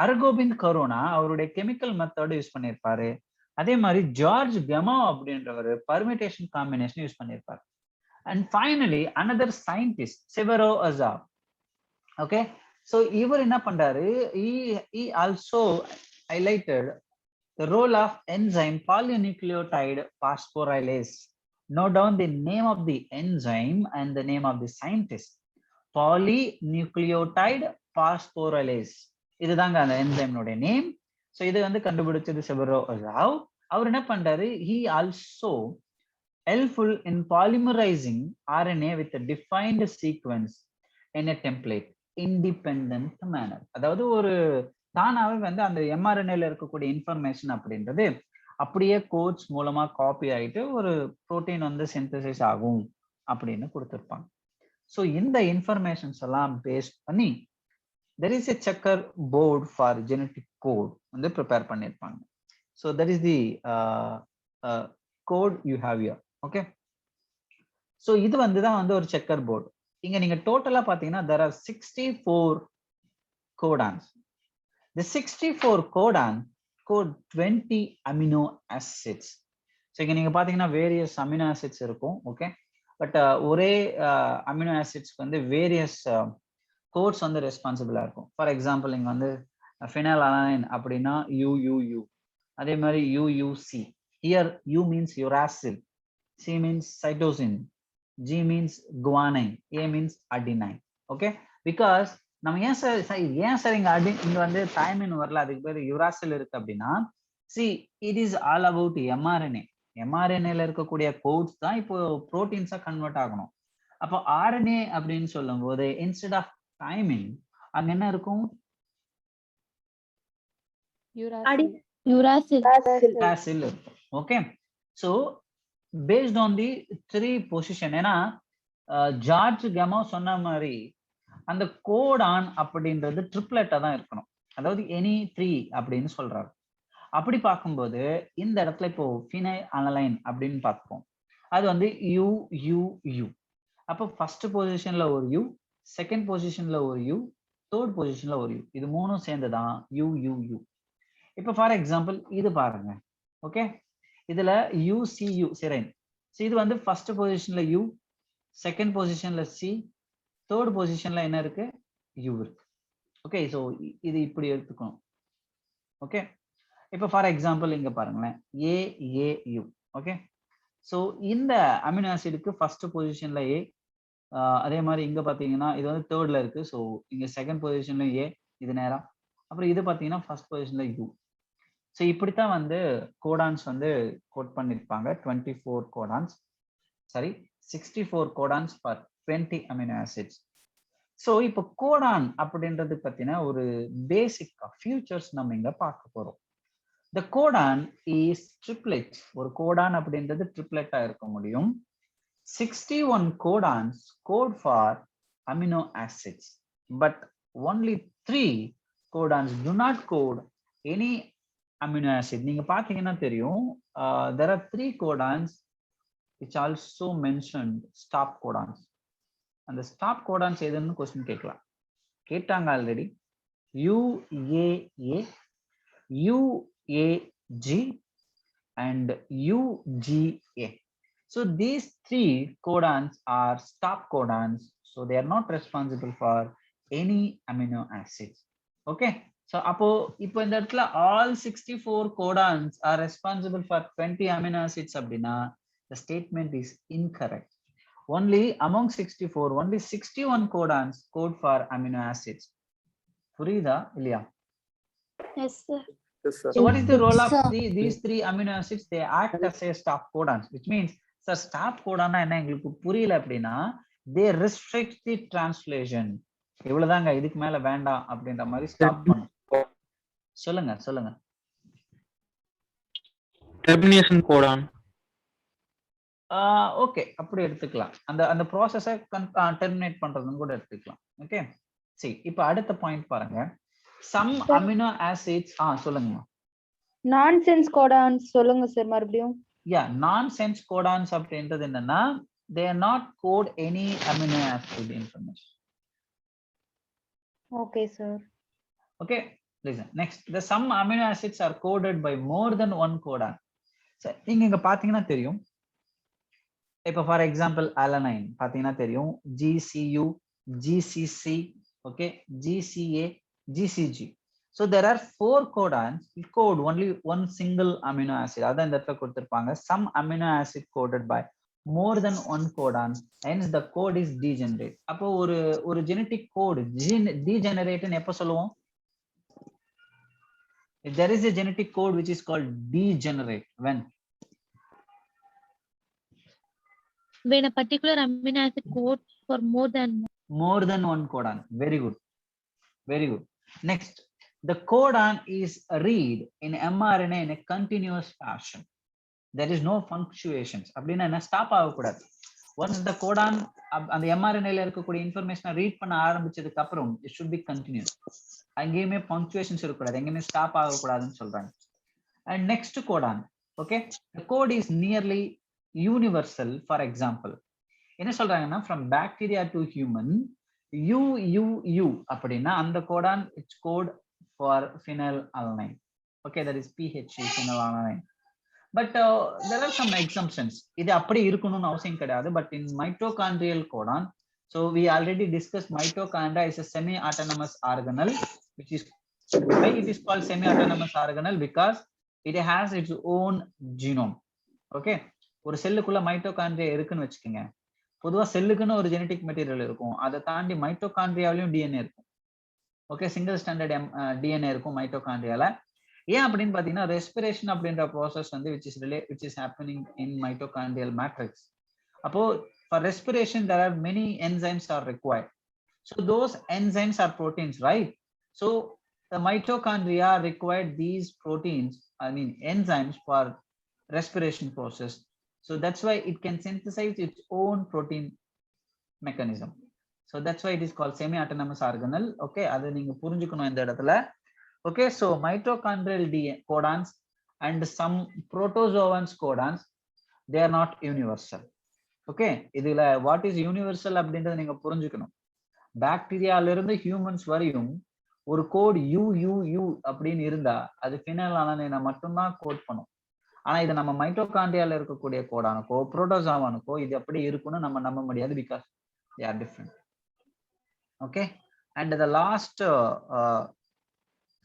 அரகோபிந்த் கரோனா அவருடைய கெமிக்கல் மெத்தட் யூஸ் பண்ணியிருப்பாரு. அதே மாதிரி ஜார்ஜ் கெமா அப்படின்ற ஒரு பர்மிட்டேஷன் காம்பினேஷன் யூஸ் பண்ணியிருப்பாரு. And finally another scientist Severo Ochoa. Okay, so இவர் என்ன பண்றாரு, he also highlighted the role of enzyme polynucleotide phosphorylase. Note down the name of the enzyme and the name of the scientist. Polynucleotide phosphorylase. இதுதாங்க அந்த என்சைம்னுடைய name. So இது வந்து கண்டுபிடிச்சது செவரோ Azov. அவர் என்ன பண்றாரு, he also helpful in polymerizing RNA with a defined sequence in a template independent manner. அதாவது ஒரு தானாவே வந்து அந்த mRNAல இருக்கக்கூடிய இன்ஃபர்மேஷன் அப்படின்றது அப்படியே கோட்ஸ் மூலமா காப்பி ஆயிட்டு ஒரு புரோட்டீன் வந்து சிந்தசிஸ் ஆகும் அப்படின்னு கொடுத்திருப்பாங்க. ஸோ இந்த இன்ஃபர்மேஷன்ஸ் எல்லாம் பேஸ் பண்ணி there is a checker board for genetic code வந்து ப்ரிப்பேர் பண்ணியிருப்பாங்க. So that is the code you have here. Okay, so இது வந்து தான் வந்து ஒரு செக்கர் போர்டு. இங்க நீங்க டோட்டலா பாத்தீங்கன்னா there are 64 codons. The 64 codon code 20 amino acids. So இங்க நீங்க பாத்தீங்கன்னா வேரியஸ் அமினோ ஆசிட்ஸ் இருக்கும். ஓகே, பட் ஒரே அமினோ ஆசிட்ஸ்க்கு வந்து வேரியஸ் கோட்ஸ் வந்து ரெஸ்பான்சிபிளா இருக்கும். ஃபார் எக்ஸாம்பிள் இங்க வந்து ஃபினைல் அலனைன் அப்படின்னா UUU, அதே மாதிரி UUC. Here U means uracil, C means cytosine, G means guanine, A means adenine. Okay, because நம்ம ஏன் சார் இங்க வந்து thymine வரல, அதுக்கு பேர் யுராசில் இருக்கு அப்படின்னா, see it is all about mRNA. mRNAல இருக்கக்கூடிய கோட்ஸ் தான் இப்போ புரோட்டீன்ஸா கன்வெர்ட் ஆகணும். அப்போ RNA அப்படின்னு சொல்லும் போது instead of thymine அங்க என்ன இருக்கும், யுராசில் இருக்கும். Okay, so based on the 3 position, ஏன்னா ஜார்ஜ் கெமா சொன்ன மாதிரி அந்த கோடான் அப்படின்றது ட்ரிப்ளெட்டா தான் இருக்கணும், அதாவது எனி 3 அப்படின்னு சொல்றாரு. அப்படி பார்க்கும்போது இந்த இடத்துல இப்போ ஃபினைல் அலனைன் அப்படின்னு பார்ப்போம், அது வந்து UUU. அப்போ ஃபர்ஸ்ட் பொசிஷன்ல ஒரு U, செகண்ட் பொசிஷன்ல ஒரு U, தேர்ட் பொசிஷன்ல ஒரு U, இது மூணும் சேர்ந்துதான் UUU. இப்போ ஃபார் எக்ஸாம்பிள் இது பாருங்க. ஓகே, இதுல UCU செரைன். ஸோ இது வந்து ஃபர்ஸ்ட் பொசிஷன்ல U, செகண்ட் பொசிஷன்ல C, தேர்ட் பொசிஷன்ல என்ன இருக்கு, U இருக்கு. ஓகே, ஸோ இது இப்படி எடுத்துக்கணும். ஓகே, இப்போ ஃபார் எக்ஸாம்பிள் இங்க பாருங்களேன் AAU. ஓகே, ஸோ இந்த அமினோ ஆசிடுக்கு ஃபர்ஸ்ட் பொசிஷன்ல A, அதே மாதிரி இங்க பாத்தீங்கன்னா இது வந்து தேர்ட்ல இருக்கு, ஸோ இங்க செகண்ட் பொசிஷன்ல A, இது நேரா. அப்புறம் இது பாத்தீங்கன்னா ஃபர்ஸ்ட் பொசிஷன்ல U. ஸோ இப்படித்தான் வந்து கோடான்ஸ் வந்து கோட் பண்ணிருப்பாங்க. 24 codons, sorry 64 codons for 20 amino acids. So இப்போ கோடான் அப்படின்றது பத்தின ஒரு பேசிக் ஃபியூச்சர்ஸ் நம்ம இங்க பார்க்க போறோம். The codon is triplet. ஒரு கோடான் அப்படின்றது ட்ரிப்ளெட்டா இருக்க முடியும். 61 codons code for amino acids, but only 3 codons do not code any amino acid. நீங்க பாத்தீங்கன்னா தெரியும், there are 3 codons which also mentioned stop codons. அந்த stop codons எதுன்னு கொஸ்டின் கேட்கலாம், கேட்டாங்க already. UAA, UAG and UGA. So these 3 codons are stop codons, so they are not responsible for any amino acids. Okay, so இப்போ இந்த இடத்துல all 64 codons are responsible for 20 amino acids அப்படின்னா the statement is incorrect. Only among 64, only 61 codons code for amino acids. புரியுதா இல்லையா? Yes, sir. So what is the role of these 3 amino acids? They act as a stop codons, which means sir stop codon என்ன உங்களுக்கு புரியல அப்படின்னா they restrict the translation. இவ்வளவுதாங்க, இதுக்கு மேல வேண்டாம் அப்படின்ற மாதிரி ஸ்டாப் பண்ணும். சொல்லுங்க. டெர்மினேஷன் கோடான். ஓகே, அப்படி எடுத்துக்கலாம். அந்த ப்ராசஸை டெர்மினேட் பண்றதுன்னு கூட எடுத்துக்கலாம். ஓகே, சரி இப்போ அடுத்த பாயிண்ட் பாருங்க. சம் அமினோ ஆசிட்ஸ் சொல்லுங்கம்மா. நான்சென்ஸ் கோடான் சொல்லுங்க சார் மறுபடியும். Yeah, nonsense codons அப்படின்றது என்னன்னா they are not code any amino acid information. Okay sir. Okay, listen. Next, the some amino acids are coded by more than one codon. So நீங்க இங்க பாத்தீங்கன்னா தெரியும். இப்போ ஃபார் எக்ஸாம்பிள் alanine பாத்தீங்கன்னா தெரியும் GCU, GCC, okay, GCA, GCG. So there are 4 codons code only one single amino acid. அதான் இந்த இடத்துல கொடுத்திருப்பாங்க. Some amino acid coded by more than one codon, hence the code is degenerate. அப்போ ஒரு genetic code degenerate ன்னு எப்ப சொல்லுவோம்? If there is a genetic code which is called degenerate, When a particular amino acid code for more than one codon. Very good, very good. Next, the codon is read in mRNA in a continuous fashion. There is no punctuations. அப்படின்னா என்ன stop ஆகக்கூடாது. Once the codon அந்த mRNA ல இருக்கக்கூடிய இன்ஃபர்மேஷனை read பண்ண ஆரம்பிச்சதுக்கு அப்புறம் it should be continuous. அங்கேயுமே punctuations இருக்கக்கூடாது, எங்கேயுமே ஸ்டாப் ஆகக்கூடாதுன்னு சொல்றாங்க. And next codon, okay, the code is nearly universal. For example, என்ன சொல்றாங்கன்னா from bacteria to human UUU அப்படின்னா அந்த codon it's code for phenylalanine. Okay, that is PHE, phenylalanine. But there are some exemptions. இது அப்படி இருக்கணும்னு அவசியம் கிடையாது. But in mitochondrial codon, so we already discussed mitochondria is a semi-autonomous organelle, which is why it is called semi-autonomous organelle, because it has its own genome. Okay, ஒரு செல்லுக்குள்ள mitochondria இருக்குன்னு வச்சுக்கோங்க. பொதுவா செல்லுக்குன்னு ஒரு ஜெனடிக் மெட்டீரியல் இருக்கும், அதை தாண்டி மைட்டோகாண்ட்ரியாவிலும் DNA இருக்கும். Okay, single standard DNA இருக்கும் மைட்டோகாண்ட்ரியால. ஏன் அப்படின்னு பாத்தீங்கன்னா ரெஸ்பிரேஷன் அப்படின்ற ப்ராசஸ் வந்து which is happening in mitochondrial matrix. அப்போ for respiration there are many enzymes are required. So those enzymes are proteins, right? So the mitochondria required these proteins, I mean enzymes, for respiration process. So that's why it can synthesize its own protein mechanism. So that's why it is called semi-autonomous organelle. Okay, அது நீங்க புரிஞ்சுக்கணும் இந்த இடத்துல. Okay, so mitochondrial codons and some protozoans codons, they are not universal. Okay, இதுல what is universal அப்படின்றத நீங்க புரிஞ்சுக்கணும். பாக்டீரியால இருந்து ஹியூமன்ஸ் வரையும் ஒரு கோட் UUU அப்படின்னு இருந்தா அது phenylalanine மட்டும்தான் கோட் பண்ணும். ஆனா இது நம்ம மைட்டோகாண்ட்ரியால இருக்கக்கூடிய கோடானுக்கோ புரோட்டோசோவானுக்கோ இது அப்படி இருக்குன்னு நம்ம நம்ப முடியாது, because they are different. Okay, and the last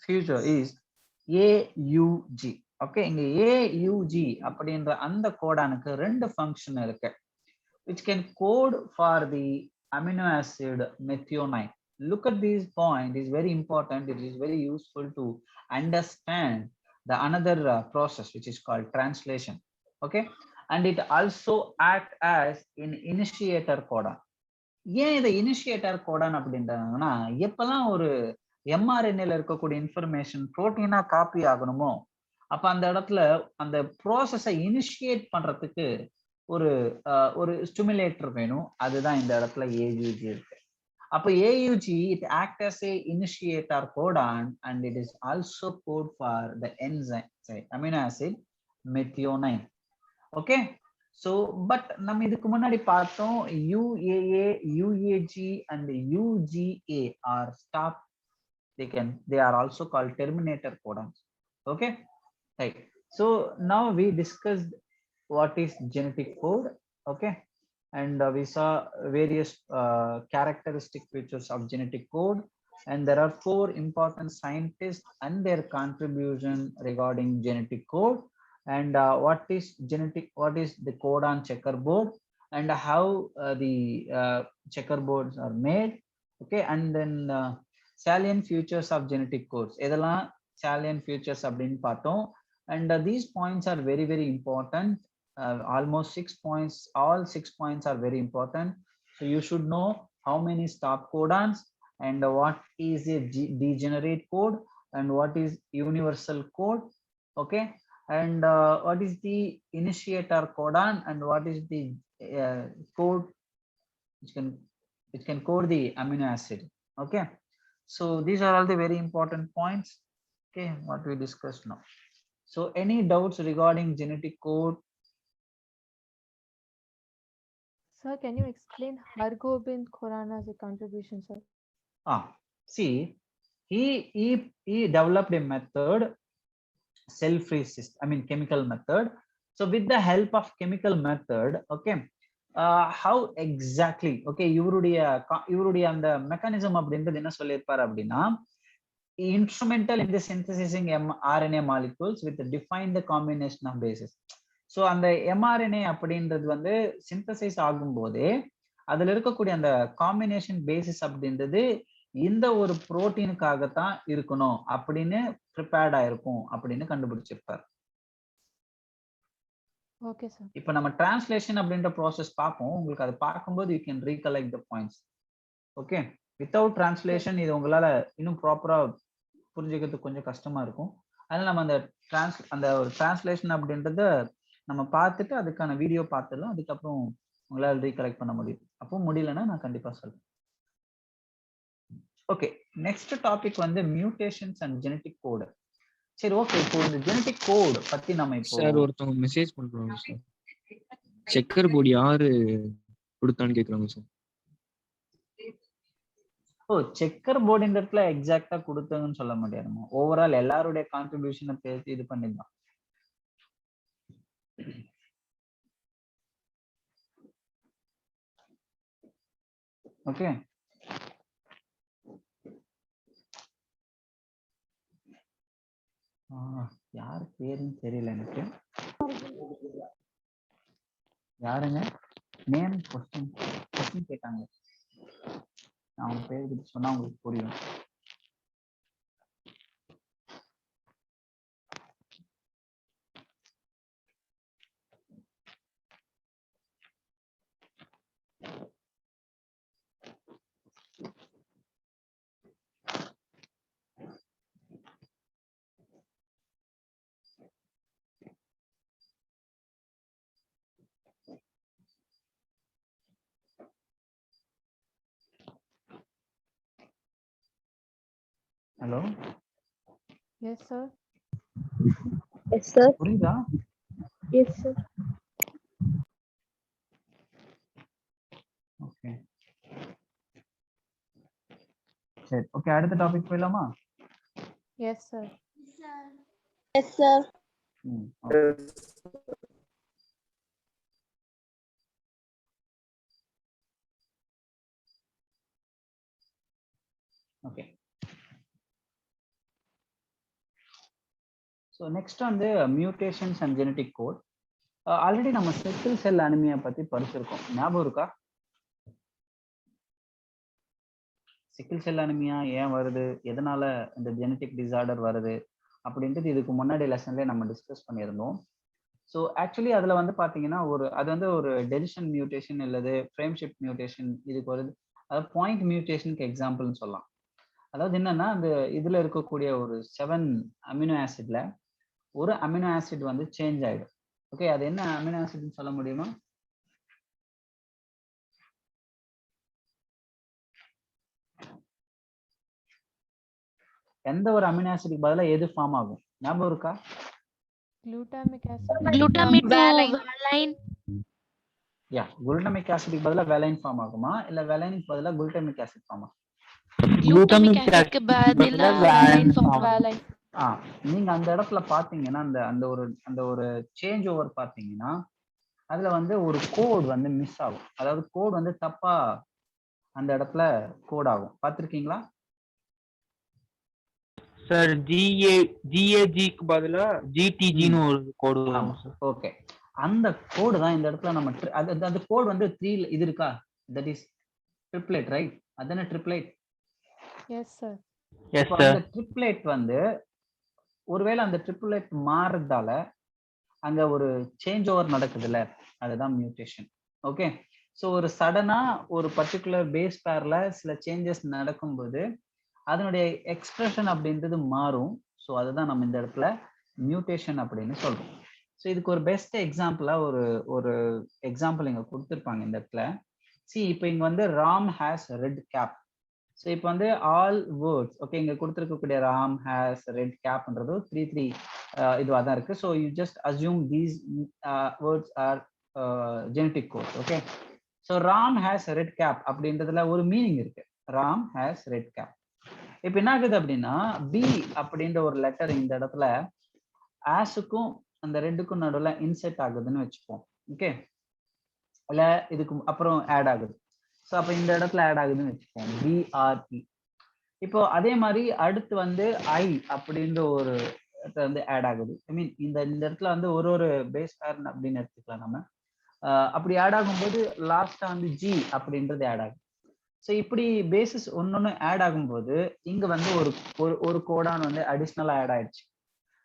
feature is AUG. Okay, இங்க AUG அப்படின்ற அந்த கோடானுக்கு ரெண்டு ஃபங்க்ஷன் இருக்கு, which can code for the amino acid methionine. Look at this point, it is very important, it is very useful to understand the another process which is called translation. Okay, and it also act as an initiator codon. ஏன் இதை initiator Godan அப்படின்றாங்கன்னா, எப்பெல்லாம் ஒரு எம்ஆர்என்ஏல இருக்கக்கூடிய information புரோட்டீனா copy ஆகணுமோ அப்ப அந்த இடத்துல அந்த ப்ராசஸை இனிஷியேட் பண்றதுக்கு ஒரு ஸ்டிமுலேட்டர் வேணும். அதுதான் இந்த இடத்துல ஏயுஜி இருக்கு. அப்ப AUG it act as a initiator codon and it is also code for the enzyme, sorry, amino acid methionine. Okay, so but நம்ம இதுக்கு முன்னாடி பார்த்தோம் UAA, UAG and UGA are stop, they are also called terminator codons. Okay, right. So now we discussed what is genetic code. Okay, and we saw various characteristic features of genetic code, and there are 4 important scientists and their contribution regarding genetic code, and what is the codon checkerboard, and how the checkerboards are made. Okay, and then salient features of genetic codes, இதெல்லாம் salient features அப்படின்னு பார்த்தோம். And these points are very very important. Almost 6 points, all 6 points are very important. So you should know how many stop codons, and what is a degenerate code, and what is universal code. Okay, and what is the initiator codon, and what is the code which can code the amino acid. Okay, so these are all the very important points. Okay, what we discussed now. So any doubts regarding genetic code? Sir, can you explain Hargobind Khorana's contribution, sir? See, he developed a method, cell freeze system, I mean chemical method. So with the help of chemical method, okay, how exactly, okay, இவருடைய அந்த mechanism அப்படின்றது என்ன சொல்லியிருப்பார் அப்படின்னா, instrumental in the synthesizing RNA molecules with defined combination of bases. So அந்த mRNA அப்படின்றது வந்து synthesise ஆகும் போதே அதுல இருக்கக்கூடிய அந்த காம்பினேஷன் பேசிஸ் அப்படின்றது இந்த ஒரு புரோட்டீனுக்காகத்தான் இருக்கணும் அப்படின்னு ப்ரிப்பேர்ட் ஆயிருக்கும் அப்படின்னு கண்டுபிடிச்சிருப்பார். Okay sir. இப்போ நம்ம டிரான்ஸ்லேஷன் அப்படின்ற ப்ராசஸ் பார்ப்போம். உங்களுக்கு அதை பார்க்கும்போது you can recollect the points. Okay, without translation இது உங்களால இன்னும் ப்ராப்பரா புரிஞ்சுக்கிறதுக்கு கொஞ்சம் கஷ்டமா இருக்கும். அதனால நம்ம அந்த ஒரு டிரான்ஸ்லேஷன் அப்படின்றத நம்ம பார்த்துட்டு அதுக்கான வீடியோ பார்த்துடலாம். அதுக்கப்புறம் உங்களால் ரீகலெக்ட் பண்ண முடியும். அப்போ முடியலன்னா நான் கண்டிப்பா சொல்றேன். ஓகே, நெக்ஸ்ட் டாபிக் வந்து மியூட்டேஷன்ஸ் அண்ட் ஜெனடிக் கோட். சரி, ஓகே, இப்போ இந்த ஜெனடிக் கோட் பத்தி நம்ம இப்போ சார் ஒருத்தவங்க மெசேஜ் பண்றாங்க சார். செக்கர் போர்டு யாரு கொடுத்தான்னு கேக்குறாங்க சார். செக்கர் போர்டு இந்த இடத்துல எக்ஸாக்டா கொடுத்ததுன்னு சொல்ல முடியாதுமா. ஓவரால் எல்லாருடைய கான்ட்ரிபியூஷனை பேசி இது பண்ணிடலாம். ஓகே, யார் பேருன்னு தெரியல எனக்கு. யாருங்க நேம் கொஸ்டின் கேட்டாங்க. நான் அவங்க பேர் கிட்ட சொன்னா உங்களுக்கு புரியும். Hello. Yes sir. Yes sir. புரியுதா? Yes sir. ஓகே சரி, ஓகே, அடுத்த டாபிக் போயிடலாமா? Yes sir. Yes sir. Okay, so next வந்து mutations and genetic code. Already நம்ம சிக்கிள் செல் அனிமியா பத்தி படிச்சிருக்கோம், ஞாபகம் இருக்கா? சிக்கிள் செல் அனிமியா ஏன் வருது, எதனால இந்த ஜெனடிக் டிசார்டர் வருது அப்படின்றது இதுக்கு முன்னாடி லெசன்லேயே நம்ம டிஸ்கஸ் பண்ணியிருந்தோம். ஸோ ஆக்சுவலி அதில் வந்து பார்த்தீங்கன்னா அது வந்து ஒரு டெலிஷன் மியூட்டேஷன் இல்லது ஃப்ரேம் ஷிஃப்ட் மியூட்டேஷன் இதுக்கு வருது. அதாவது பாயிண்ட் மியூட்டேஷனுக்கு எக்ஸாம்பிள்னு சொல்லலாம். அதாவது என்னன்னா, அந்த இதில் இருக்கக்கூடிய ஒரு 7 அமினோ ஆசிட்ல ஒரு அமினோ ஆசிட் வந்து சேஞ்ச் ஆயிடும். ஓகே, அது என்ன அமினோ ஆசிட்னு சொல்ல முடியுமா? எந்த ஒரு அமினோ ஆசிட்க்கு பதிலா எது ஃபார்ம் ஆகும், ஞாபகம் இருக்கா? Glutamic acid. Glutamate to valine. Yeah, glutamic ஆசிட்க்கு பதிலா வேலைன் ஃபார்ம் ஆகுமா, இல்ல வேலைனுக்கு பதிலா குளுட்டமிக் ஆசிட் ஃபார்ம் ஆகும்? Glutamic acid க்கு பதிலா valine form. வேலைன். நீங்க அந்த இடத்துல பாத்தீங்கன்னா அந்த ஒரு சேஞ்ச் ஓவர் பாத்தீங்கன்னா அதுல வந்து ஒரு கோட் வந்து மிஸ் ஆகும். அதாவது கோட் வந்து தப்பா அந்த இடத்துல கோட் ஆகும். பாத்திருக்கீங்களா சார்? GAGக்கு பதிலா GTGன்னு ஒரு கோடு வரும் சார். ஓகே, அந்த கோடு தான் இந்த இடத்துல நம்ம அந்த கோட் வந்து 3 இது இருக்கா, தட் இஸ் ட்ரிப்ளெட், ரைட்? அதானே triplet? S sir. Yes sir. அந்த ட்ரிப்ளெட் வந்து ஒருவேளை அந்த ட்ரிப்ளெட் மாறுறதால அங்க ஒரு சேஞ்ச் ஓவர் நடக்குதுல்ல, அதுதான் மியூட்டேஷன். ஓகே, ஸோ ஒரு சடனா ஒரு பர்டிகுலர் பேஸ் பேர்ல சில சேஞ்சஸ் நடக்கும்போது அதனுடைய எக்ஸ்பிரஷன் அப்படின்றது மாறும். ஸோ அதுதான் நம்ம இந்த இடத்துல மியூட்டேஷன் அப்படின்னு சொல்றோம். ஸோ இதுக்கு ஒரு பெஸ்ட் எக்ஸாம்பிளா ஒரு எக்ஸாம்பிள் இங்க கொடுத்துருப்பாங்க இந்த இடத்துல. சி, இப்போ இங்க வந்து Ram has red cap. So இப்போ வந்து ஆல் வேர்ட்ஸ் ஓகே இங்க கொடுத்துருக்கக்கூடிய ராம் ஹேஸ் ரெட் கேப்ன்றது 3 இதுவாக தான் இருக்கு. So you just assume these words are genetic code. Okay so Ram has red cap அப்படின்றதுல ஒரு மீனிங் இருக்கு. Ram has red cap. இப்போ என்ன ஆகுது அப்படின்னா பி அப்படின்ற ஒரு லெட்டர் இந்த இடத்துல ஆஸுக்கும் அந்த ரெட்டுக்கும் நடுவில் இன்செர்ட் ஆகுதுன்னு வச்சுப்போம். ஓகே இல்ல இதுக்கு அப்புறம் ஆட் ஆகுது. ஸோ அப்போ இந்த இடத்துல ஆட் ஆகுதுன்னு வச்சுப்போம் பிஆர்இ. இப்போ அதே மாதிரி அடுத்து வந்து ஐ அப்படின்ற ஒரு வந்து ஆட் ஆகுது. ஐ மீன் இந்த இடத்துல வந்து ஒரு பேஸ் பேரன் அப்படின்னு எடுத்துக்கலாம் நம்ம. அப்படி ஆட் ஆகும்போது லாஸ்டா வந்து ஜி அப்படின்றது ஆட் ஆகுது. ஸோ இப்படி பேசிஸ் ஒன்னொன்னு ஆட் ஆகும்போது இங்க வந்து ஒரு கோடான் வந்து அடிஷ்னலா ஆட் ஆயிடுச்சு.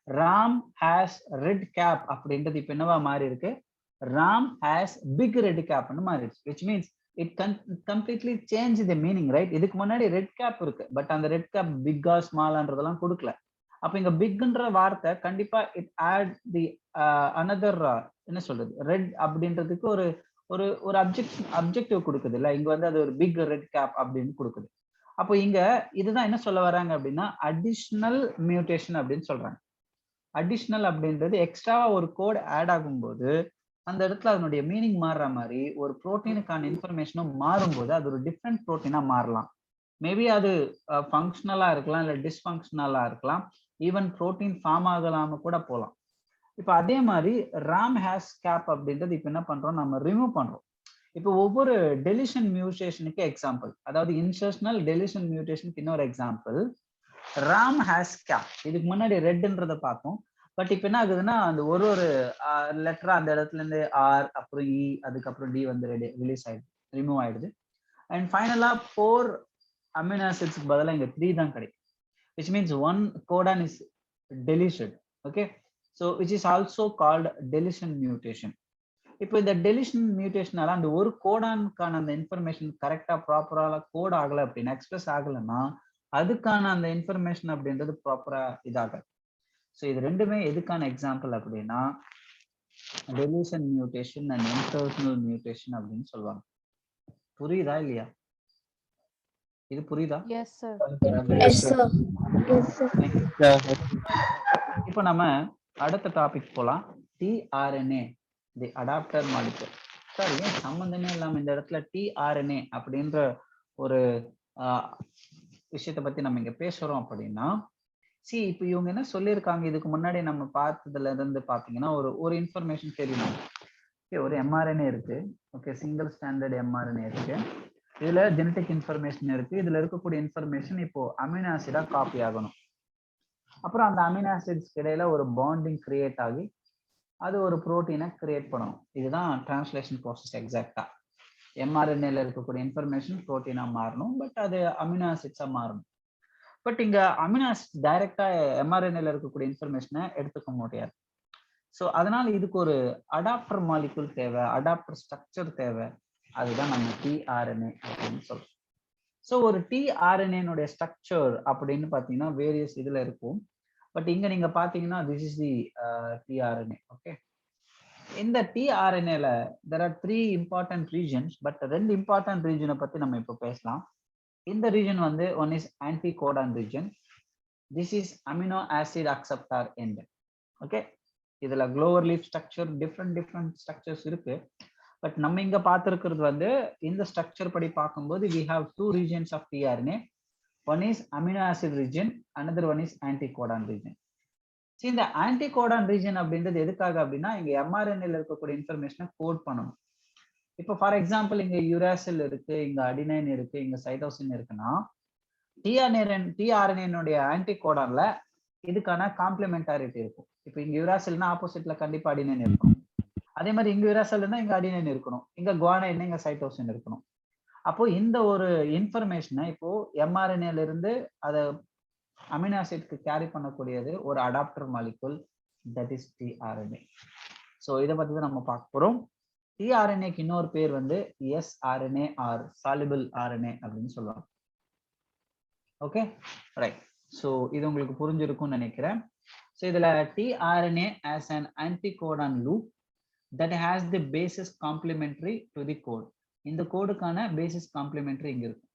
ராம் ஹேஸ் ரெட் கேப் அப்படின்றது இப்ப என்னவா மாறி இருக்கு, ராம் ஹேஸ் பிக் ரெட் கேப்னு மாறிடுச்சு. Which means it completely change the meaning, right? இதுக்கு முன்னாடி ரெட் கேப் இருக்கு, பட் அந்த ரெட் கேப் பிக்கா ஸ்மாலான்றதெல்லாம் கொடுக்கல. அப்ப இங்க பிக்ன்ற வார்த்தை கண்டிப்பா இட் ஆட் தி அனதர் என்ன சொல்றது ரெட் அப்படின்றதுக்கு ஒரு ஒரு ஒரு அப்ஜெக்டிவ் கொடுக்குது இல்ல. இங்க வந்து அது ஒரு பிக் ரெட் கேப் அப்படின்னு கொடுக்குது. அப்போ இங்க இதுதான் என்ன சொல்ல வராங்க அப்படின்னா அடிஷ்னல் மியூட்டேஷன் அப்படின்னு சொல்றாங்க. அடிஷ்னல் அப்படின்றது எக்ஸ்ட்ராவா ஒரு கோட் ஆட் ஆகும்போது அந்த இடத்துல அதனுடைய மீனிங் மாறுற மாதிரி ஒரு புரோட்டீனுக்கான இன்ஃபர்மேஷனும் மாறும்போது அது ஒரு டிஃப்ரெண்ட் புரோட்டீனா மாறலாம். மேபி அது ஃபங்க்ஷனலா இருக்கலாம், இல்லை டிஸ்ஃபங்க்ஷனலா இருக்கலாம், ஈவன் புரோட்டீன் ஃபார்ம் ஆகலாம கூட போகலாம். இப்போ அதே மாதிரி ராம் ஹேஸ் கேப் அப்படின்றது இப்போ என்ன பண்றோம், நம்ம ரிமூவ் பண்றோம். இப்போ ஒவ்வொரு டெலிஷன் மியூட்டேஷனுக்கு எக்ஸாம்பிள், அதாவது இன்சர்ஷனல் டெலிஷன் மியூட்டேஷனுக்கு இன்னொரு எக்ஸாம்பிள் ராம் ஹேஸ் கேப். இதுக்கு முன்னாடி ரெட்ன்றதை பார்த்தோம், பட் இப்போ என்ன ஆகுதுன்னா அந்த ஒரு லெட்டரா அந்த இடத்துல இருந்து ஆர் அப்புறம் இ அதுக்கப்புறம் டி வந்து ரிலீஸ் ஆயிடுது, ரிமூவ் ஆயிடுது. அண்ட் ஃபைனலா 4 அமினோ ஆசிட்ஸ்க்கு பதிலாக இங்க 3 தான் கிடைக்கும். Which means 1 Godan is deletion. Okay so which is also called deletion mutation. இப்போ இந்த டெலிஷன் மியூட்டேஷனால அந்த ஒரு கோடானுக்கான அந்த இன்ஃபர்மேஷன் கரெக்டா ப்ராப்பரா கோட் ஆகலை அப்படின்னா, எக்ஸ்பிரஸ் ஆகலைன்னா அதுக்கான அந்த இன்ஃபர்மேஷன் அப்படின்றது ப்ராப்பரா இதாகாது. ஸோ இது ரெண்டுமே எதுக்கான எக்ஸாம்பிள் அப்படின்னா டெலிஷன் மியூட்டேஷன் அண்ட் இன்சர்ஷனல் மியூட்டேஷன் அப்படின்னு சொல்லுவாங்க. புரியுதா இல்லையா? இது புரியுதா? Yes, sir. Yes, sir. Yes, sir. இப்போ நம்ம அடுத்த டாபிக் போலாம். tRNA தி அடாப்டர் மாலிக்யூல். சார் ஏன் சம்பந்தமே இல்லாம இந்த இடத்துல tRNA அப்படின்ற ஒரு விஷயத்தை பத்தி நம்ம இங்க பேசுறோம் அப்படின்னா, இப்போ இவங்க என்ன சொல்லியிருக்காங்க, இதுக்கு முன்னாடி நம்ம பார்த்ததுல இருந்து பாத்தீங்கன்னா ஒரு இன்ஃபர்மேஷன் தெரியணும். ஒரு எம்ஆர்என்ஏ இருக்கு. ஓகே சிங்கிள் ஸ்டாண்டர்ட் எம்ஆர்என்ஏ இருக்கு. இதுல ஜெனடிக் இன்ஃபர்மேஷன் இருக்கு. இதுல இருக்கக்கூடிய இன்ஃபர்மேஷன் இப்போ அமினோ ஆசிடா காப்பி ஆகணும். அப்புறம் அந்த அமினோ ஆசிட்ஸ்க்கு இடையில ஒரு பாண்டிங் கிரியேட் ஆகி அது ஒரு புரோட்டீனை கிரியேட் பண்ணணும். இதுதான் டிரான்ஸ்லேஷன் ப்ராசஸ். எக்ஸாக்டா எம்ஆர்என்ஏல இருக்கக்கூடிய இன்ஃபர்மேஷன் புரோட்டீனா மாறணும், பட் அது அமினோ ஆசிட்ஸா மாறணும். பட் இங்க அமினோ ஆசிட்ஸ் டைரக்டா எம்ஆர்என்ஏல இருக்கக்கூடிய இன்ஃபர்மேஷனை எடுத்துக்க முடியாது. ஸோ அதனால இதுக்கு ஒரு அடாப்டர் மாலிகுல் தேவை, அடாப்டர் ஸ்ட்ரக்சர் தேவை. அதுதான் நம்ம tRNA அப்படின்னு சொல்றோம். ஸோ ஒரு tRNA ஸ்ட்ரக்சர் அப்படின்னு பார்த்தீங்கன்னா வேரியஸ் இதுல இருக்கும். பட் இங்க நீங்க பாத்தீங்கன்னா this is the tRNA. Okay இந்த tRNAல there are 3 important regions, but 2 important region பத்தி நம்ம இப்போ பேசலாம். இந்த ரீஜன் வந்து one is anticodon region, this is amino acid acceptor end. Okay இதுல clover leaf structure different structures இருக்கு. பட் நம்ம இங்க பார்த்துருக்கிறது வந்து இந்த ஸ்ட்ரக்சர் படி பார்க்கும்போது we have 2 regions of tRNA. One is amino acid region, another one is anticodon region. See இந்த anticodon region அப்படின்றது எதுக்காக அப்படின்னா இங்க mRNA இருக்கக்கூடிய இன்ஃபர்மேஷனை கோட் பண்ணணும். இப்போ ஃபார் எக்ஸாம்பிள் இங்க யூராசில் இருக்கு, இங்க அடினைன் இருக்கு, இங்க சைட்டோசின் இருக்குன்னா tRNA ஆன்டிகோடான்ல இதுக்கான காம்ப்ளிமெண்டாரிட்டி இருக்கும். இப்போ இங்க யூராசில்னா ஆப்போசிட்ல கண்டிப்பா அடினைன் இருக்கணும். அதே மாதிரி இங்க யூராசில்னா இங்க அடினைன் இருக்கணும், இங்க குவானைன் இங்க சைட்டோசின் இருக்கணும். அப்போ இந்த ஒரு இன்ஃபர்மேஷனை இப்போ எம்ஆர்என்ஏல இருந்து அதை அமினோ ஆசிட்க்கு கேரி பண்ணக்கூடியது ஒரு adapter molecule, that is tRNA. So இதை பத்தி தான் நம்ம பார்க்க போறோம். tRNAக்கு இன்னொரு பேர் வந்து sRNA ஆர் சாலிபிள் RNA அப்படின்னு சொல்லுவாங்க. Okay right. ஸோ இது உங்களுக்கு புரிஞ்சிருக்கும்னு நினைக்கிறேன். ஸோ இதுல tRNA as an anticodon loop that has the basis complementary to the code. இந்த கோடுக்கான பேசிஸ் காம்ப்ளிமெண்டரி இங்க இருக்கு.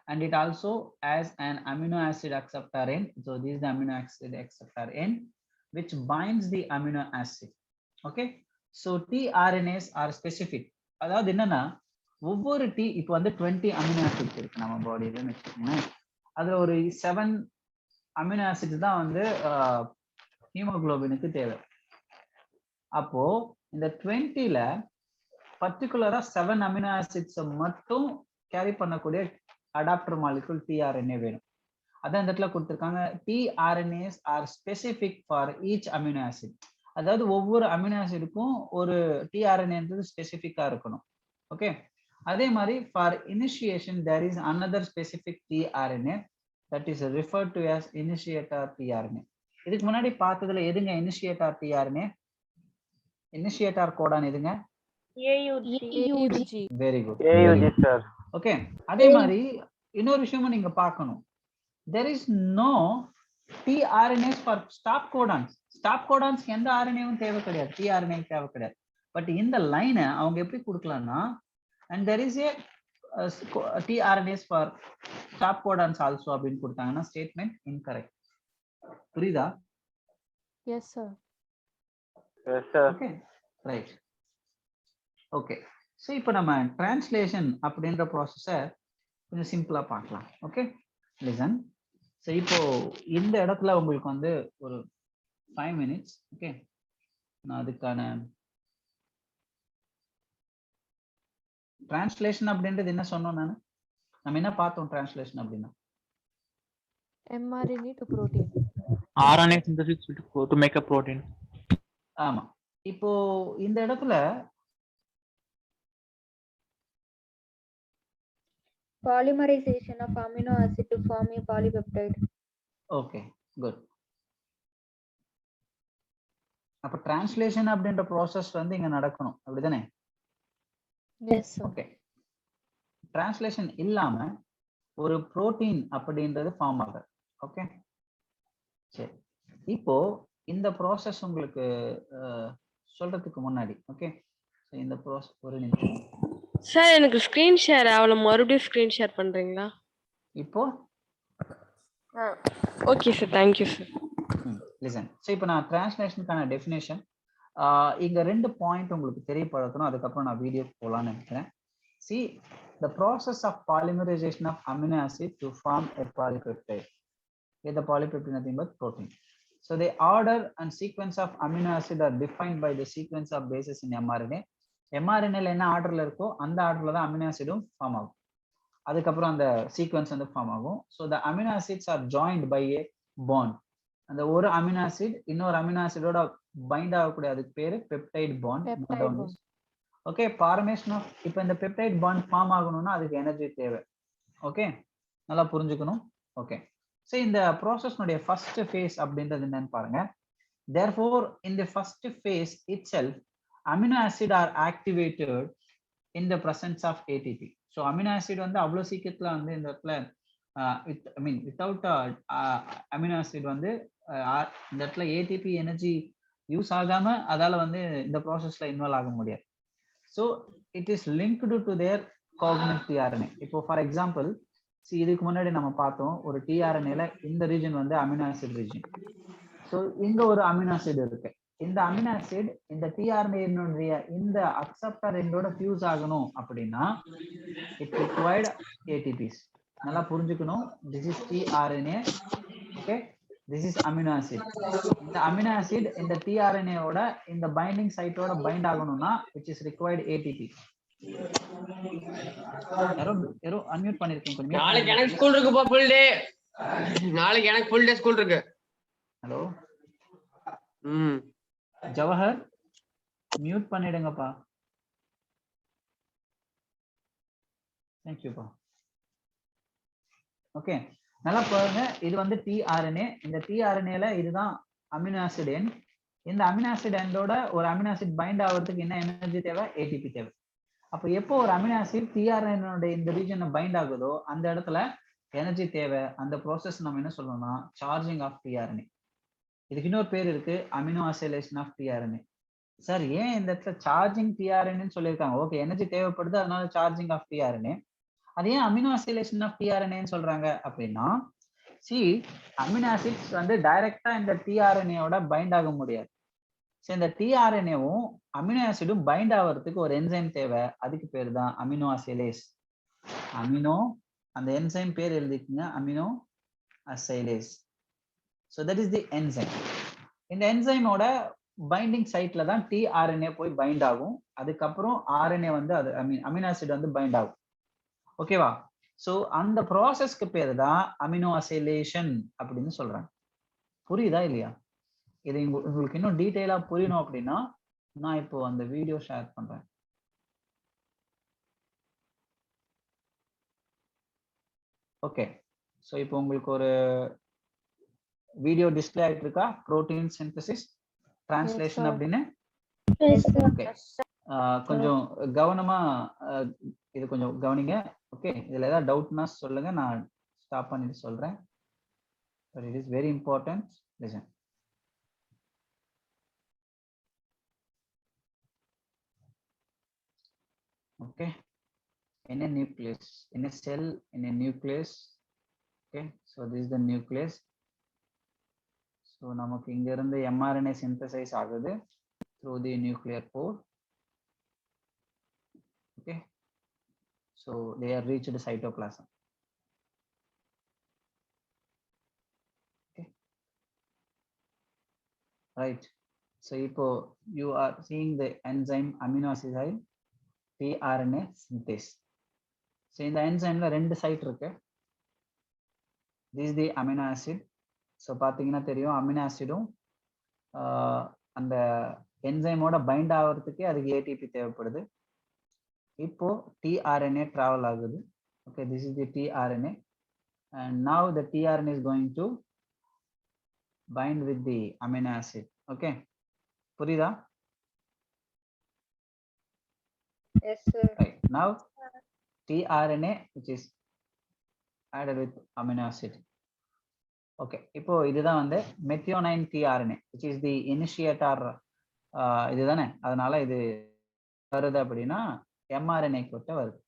and it also has an amino acid acceptor N. So this is the amino acid acceptor N, which binds the amino acid. Okay, so tRNAs are specific. அதாவது என்னன்னா ஒவ்வொரு இப்போ வந்து 20 amino acids இருக்கு நம்ம பாடியிலன்னு வச்சுக்கோங்களேன். அதுல ஒரு 7 அமினோ ஆசிட்ஸ் தான் வந்து ஹீமோகுளோபினுக்கு தேவை. அப்போ இந்த 20ல பர்டிகுலரா 7 அமினோ ஆசிட்ஸ் மட்டும் கேரி பண்ணக்கூடிய அடாப்டர் மாலிகுல் tRNA வேணும். அதான் இந்த இடத்துல கொடுத்துருக்காங்க, tRNAs are specific for each amino acid. அதாவது ஒவ்வொரு அமினோ ஆசிடுக்கும் ஒரு tRNAன்றது ஸ்பெசிஃபிக்கா இருக்கணும். ஓகே, அதே மாதிரி for initiation there is another specific tRNA that is referred to as initiator tRNA. இதுக்கு முன்னாடி பார்த்ததுல எதுங்க இனிஷியேட்டர் tRNA? இனிஷியேட்டர் கோடான் எதுங்க? AUG. Very good, AUG sir. Okay. அதே மாதிரி இன்னொரு விஷயமும் நீங்க பார்க்கணும், there is no tRNAs for stop codons. Stop கோடான்ஸ்க்கு எந்த ஆர்என்ஏவும் தேவை கிடையாது, tRNA தேவை கிடையாது. பட் இந்த லைனை அவங்க எப்படி கொடுக்கலாம்னா, and there is a tRNAs for stop codons also அப்படின்னு கொடுத்தாங்கன்னா ஸ்டேட்மெண்ட் இன்கரெக்ட். புரியுதா? Yes sir. Yes sir. Okay, right. Okay, so இப்போ நம்ம டிரான்ஸ்லேஷன் அப்படின்ற ப்ராசஸை கொஞ்சம் சிம்பிளா பார்க்கலாம். Okay, listen. ஸோ இப்போ இந்த இடத்துல உங்களுக்கு வந்து ஒரு 5 minutes. ஓகே, நான் அதுக்கான டிரான்ஸ்லேஷன் அப்படின்றது என்ன சொன்னோம், நம்ம என்ன பார்த்தோம் டிரான்ஸ்லேஷன் அப்படின்னா? mRNA to protein. RNA synthesis to make a protein. ஆமா, இப்போ இந்த இடத்துல Polymerization of amino acid to form a polypeptide. Okay, good. அப்ப டிரான்ஸ்லேஷன் அப்படின்ற ப்ராசஸ் வந்து இங்க நடக்கணும், அப்படிதானே? Yes sir. ஓகே, டிரான்ஸ்லேஷன் இல்லாம ஒரு புரோட்டீன் அப்படின்றது ஃபார்ம் ஆகுது. ஓகே, சரி. இப்போ இந்த ப்ராசஸ் உங்களுக்கு சொல்றதுக்கு முன்னாடி, ஓகே, இந்த ப்ராசஸ் ஒரு நிமிஷம் சார், எனக்கு ஸ்கிரீன் ஷேர் ஆகல, மறுபடியும் ஸ்கிரீன் ஷேர் பண்றீங்களா? இப்போ okay sir, thank you sir. Listen. So இப்போ நான் டிரான்ஸ்லேஷனுக்கான டெஃபினேஷன் இங்க 2 பாயிண்ட் உங்களுக்கு தெரியப்படுத்தணும், அதுக்கப்புறம் நான் வீடியோ போகலான்னு நினைக்கிறேன். See, the process of polymerization of amino acid to form a polypeptide. The polypeptide nothing but protein. So the order and sequence of amino acid are defined by the sequence of bases in mRNA. mRNA என்ன ஆர்டர்ல இருக்கோ அந்த ஆர்டர்ல தான் amino ஆசிடும் form ஆகும், அதுக்கப்புறம் அந்த sequence வந்து ஃபார்ம் ஆகும். So the amino acids are joined by a bond. அந்த ஒரு அமினோ ஆசிட் இன்னொரு அமினோ ஆசிடோட பைண்ட் ஆகக்கூடிய அதுக்கு பேரு peptide bond. Okay, formation of இப்போ இந்த பெப்டைட் பாண்ட் ஃபார்ம் ஆகணும்னா அதுக்கு எனர்ஜி தேவை. ஓகே, நல்லா புரிஞ்சுக்கணும். ஓகே, ஸோ இந்த ப்ராசஸ்னுடைய ஃபர்ஸ்ட் ஃபேஸ் அப்படின்றது என்னன்னு பாருங்க. therefore in the first phase itself amino acid are activated in the presence of ATP. so amino acid வந்து அவ்வளவு சீக்கிரத்துல வந்து இந்த இடத்துல without amino acid வந்து இந்த இடத்துல ATP எனர்ஜி யூஸ் ஆகாம அதால வந்து இந்த ப்ராசஸ்ல இன்வால்வ் ஆக முடியாது. so it is linked to their cognate tRNA. இப்போ ஃபார் எக்ஸாம்பிள், இதுக்கு முன்னாடி நம்ம பார்த்தோம் ஒரு tRNAல இந்த ரீஜன் வந்து அமினோ ஆசிட் ரீஜன். ஸோ இங்க ஒரு அமினோ ஆசிட் இருக்கு, இந்த அமினோ ஆசிட் இந்த tRNA இந்த அக்செப்டர் எண்டோட ஃபியூஸ் ஆகணும் அப்படின்னா இட் ரிக்வயர்ட் ATPs. நல்லா புரிஞ்சுக்கணும், this is tRNA. Okay, this is amino acid. இந்த அமினோ ஆசிட் இந்த tRNA ஓட இந்த பைண்டிங் சைட்டோட பைண்ட் ஆகணும்னா which is required ATP. யாரோ அன்மியூட் பண்ணிருக்கீங்க கொஞ்சம். நாளைக்கு எனக்கு ஸ்கூல் இருக்குப்பா, ஃபுல் டே. நாளைக்கு எனக்கு ஃபுல் டே ஸ்கூல் இருக்கு. ஹலோ ஜவஹர், மியூட் பண்ணிடுங்கப்பா. தேங்க்யூப்பா. ஓகே, நல்லா பாருங்க, இது வந்து tRNA. இந்த tRNAல இதுதான் அமினோ ஆசிட் எண்ட். இந்த அமினோ ஆசிட் எண்டோட ஒரு அமினோ ஆசிட் பைண்ட் ஆகிறதுக்கு என்ன எனர்ஜி தேவை? ATP தேவை. அப்போ எப்போ ஒரு அமினோ ஆசிட் tRNA இந்த ரீஜனை பைண்ட் ஆகுதோ அந்த இடத்துல எனர்ஜி தேவை. அந்த ப்ராசஸ் நம்ம என்ன சொல்லணும்னா சார்ஜிங் ஆஃப் tRNA. இதுக்கு இன்னொரு பேர் இருக்கு, amino acylation of tRNA. Sir, ஏன் இந்த இடத்துல சார்ஜிங் tRNA சொல்லியிருக்காங்க? ஓகே, எனர்ஜி தேவைப்படுது, அதனால சார்ஜிங் ஆஃப் tRNA. அது ஏன் அமினோ அசிலேஷன் ஆஃப் டிஆர்என்ஏன்னு சொல்றாங்க அப்படின்னா, சி அமினோ ஆசிட்ஸ் வந்து டைரக்டா இந்த டிஆர்என்ஏவோட பைண்ட் ஆக முடியாது. ஸோ இந்த டிஆர்என்ஏவும் அமினோ ஆசிடும் பைண்ட் ஆகிறதுக்கு ஒரு என்சைம் தேவை. அதுக்கு பேர் தான் அமினோ அசிலேஸ். அமினோ, அந்த என்சைம் பேர் எழுதிக்கங்க, amino acylase. So that is the enzyme. இந்த என்சைமோட பைண்டிங் சைட்ல தான் டிஆர்என்ஏ போய் பைண்ட் ஆகும். அதுக்கப்புறம் ஆர்என்ஏ வந்து அது அமினோ ஆசிட் வந்து பைண்ட் ஆகும். ஓகேவா? ஸோ அந்த ப்ராசஸ்க்கு பேர் தான் அமினோ அசைலேஷன் அப்படின்னு சொல்றாங்க. புரியுதா இல்லையா? இது உங்களுக்கு இன்னும் டீட்டெயிலா புரியணும் அப்படின்னா நான் இப்போ அந்த வீடியோ ஷேர் பண்றேன். ஓகே, ஸோ இப்போ உங்களுக்கு ஒரு வீடியோ டிஸ்பிளே ஆயிட்டு இருக்கா? புரோட்டீன் சிந்தசிஸ் டிரான்ஸ்லேஷன் அப்படின்னு. ஓகே, கொஞ்சம் கவனமா இது கொஞ்சம் கவனிங்க. ஓகே, இதுல ஏதாவது டவுட்னா சொல்லுங்க, நான் ஸ்டாப் பண்ணிட்டு சொல்றேன். But it is very important. Listen. Okay, in a nucleus, in a cell, in a nucleus. Okay, so this is the nucleus. So நமக்கு இங்க இருந்து mRNA synthesize ஆகுது through the nuclear pore. Okay, so they are reached the cytoplasm. Okay, right. So இப்போ you are seeing the enzyme amino acid tRNA synthase. So இந்த என்சைம்ல ரெண்டு side இருக்கு. This is the amino acid. So பாத்தீங்கன்னா தெரியும், amino ஆசிடும் அந்த என்சைமோட find ஆகிறதுக்கு அதுக்கு ATP தேவைப்படுது. இப்போ tRNA travel ஆகுது. Okay, this is the tRNA and now the tRNA is going to bind with the amino acid. Okay, புரியுதா? Yes, sir. Right, now tRNA which is added with amino acid. Okay, இப்போ இதுதான் வந்து methionine tRNA which is the initiator. இதுதானே, அதனால இது வருது அப்படின்னா mRNA கிட்ட வருது.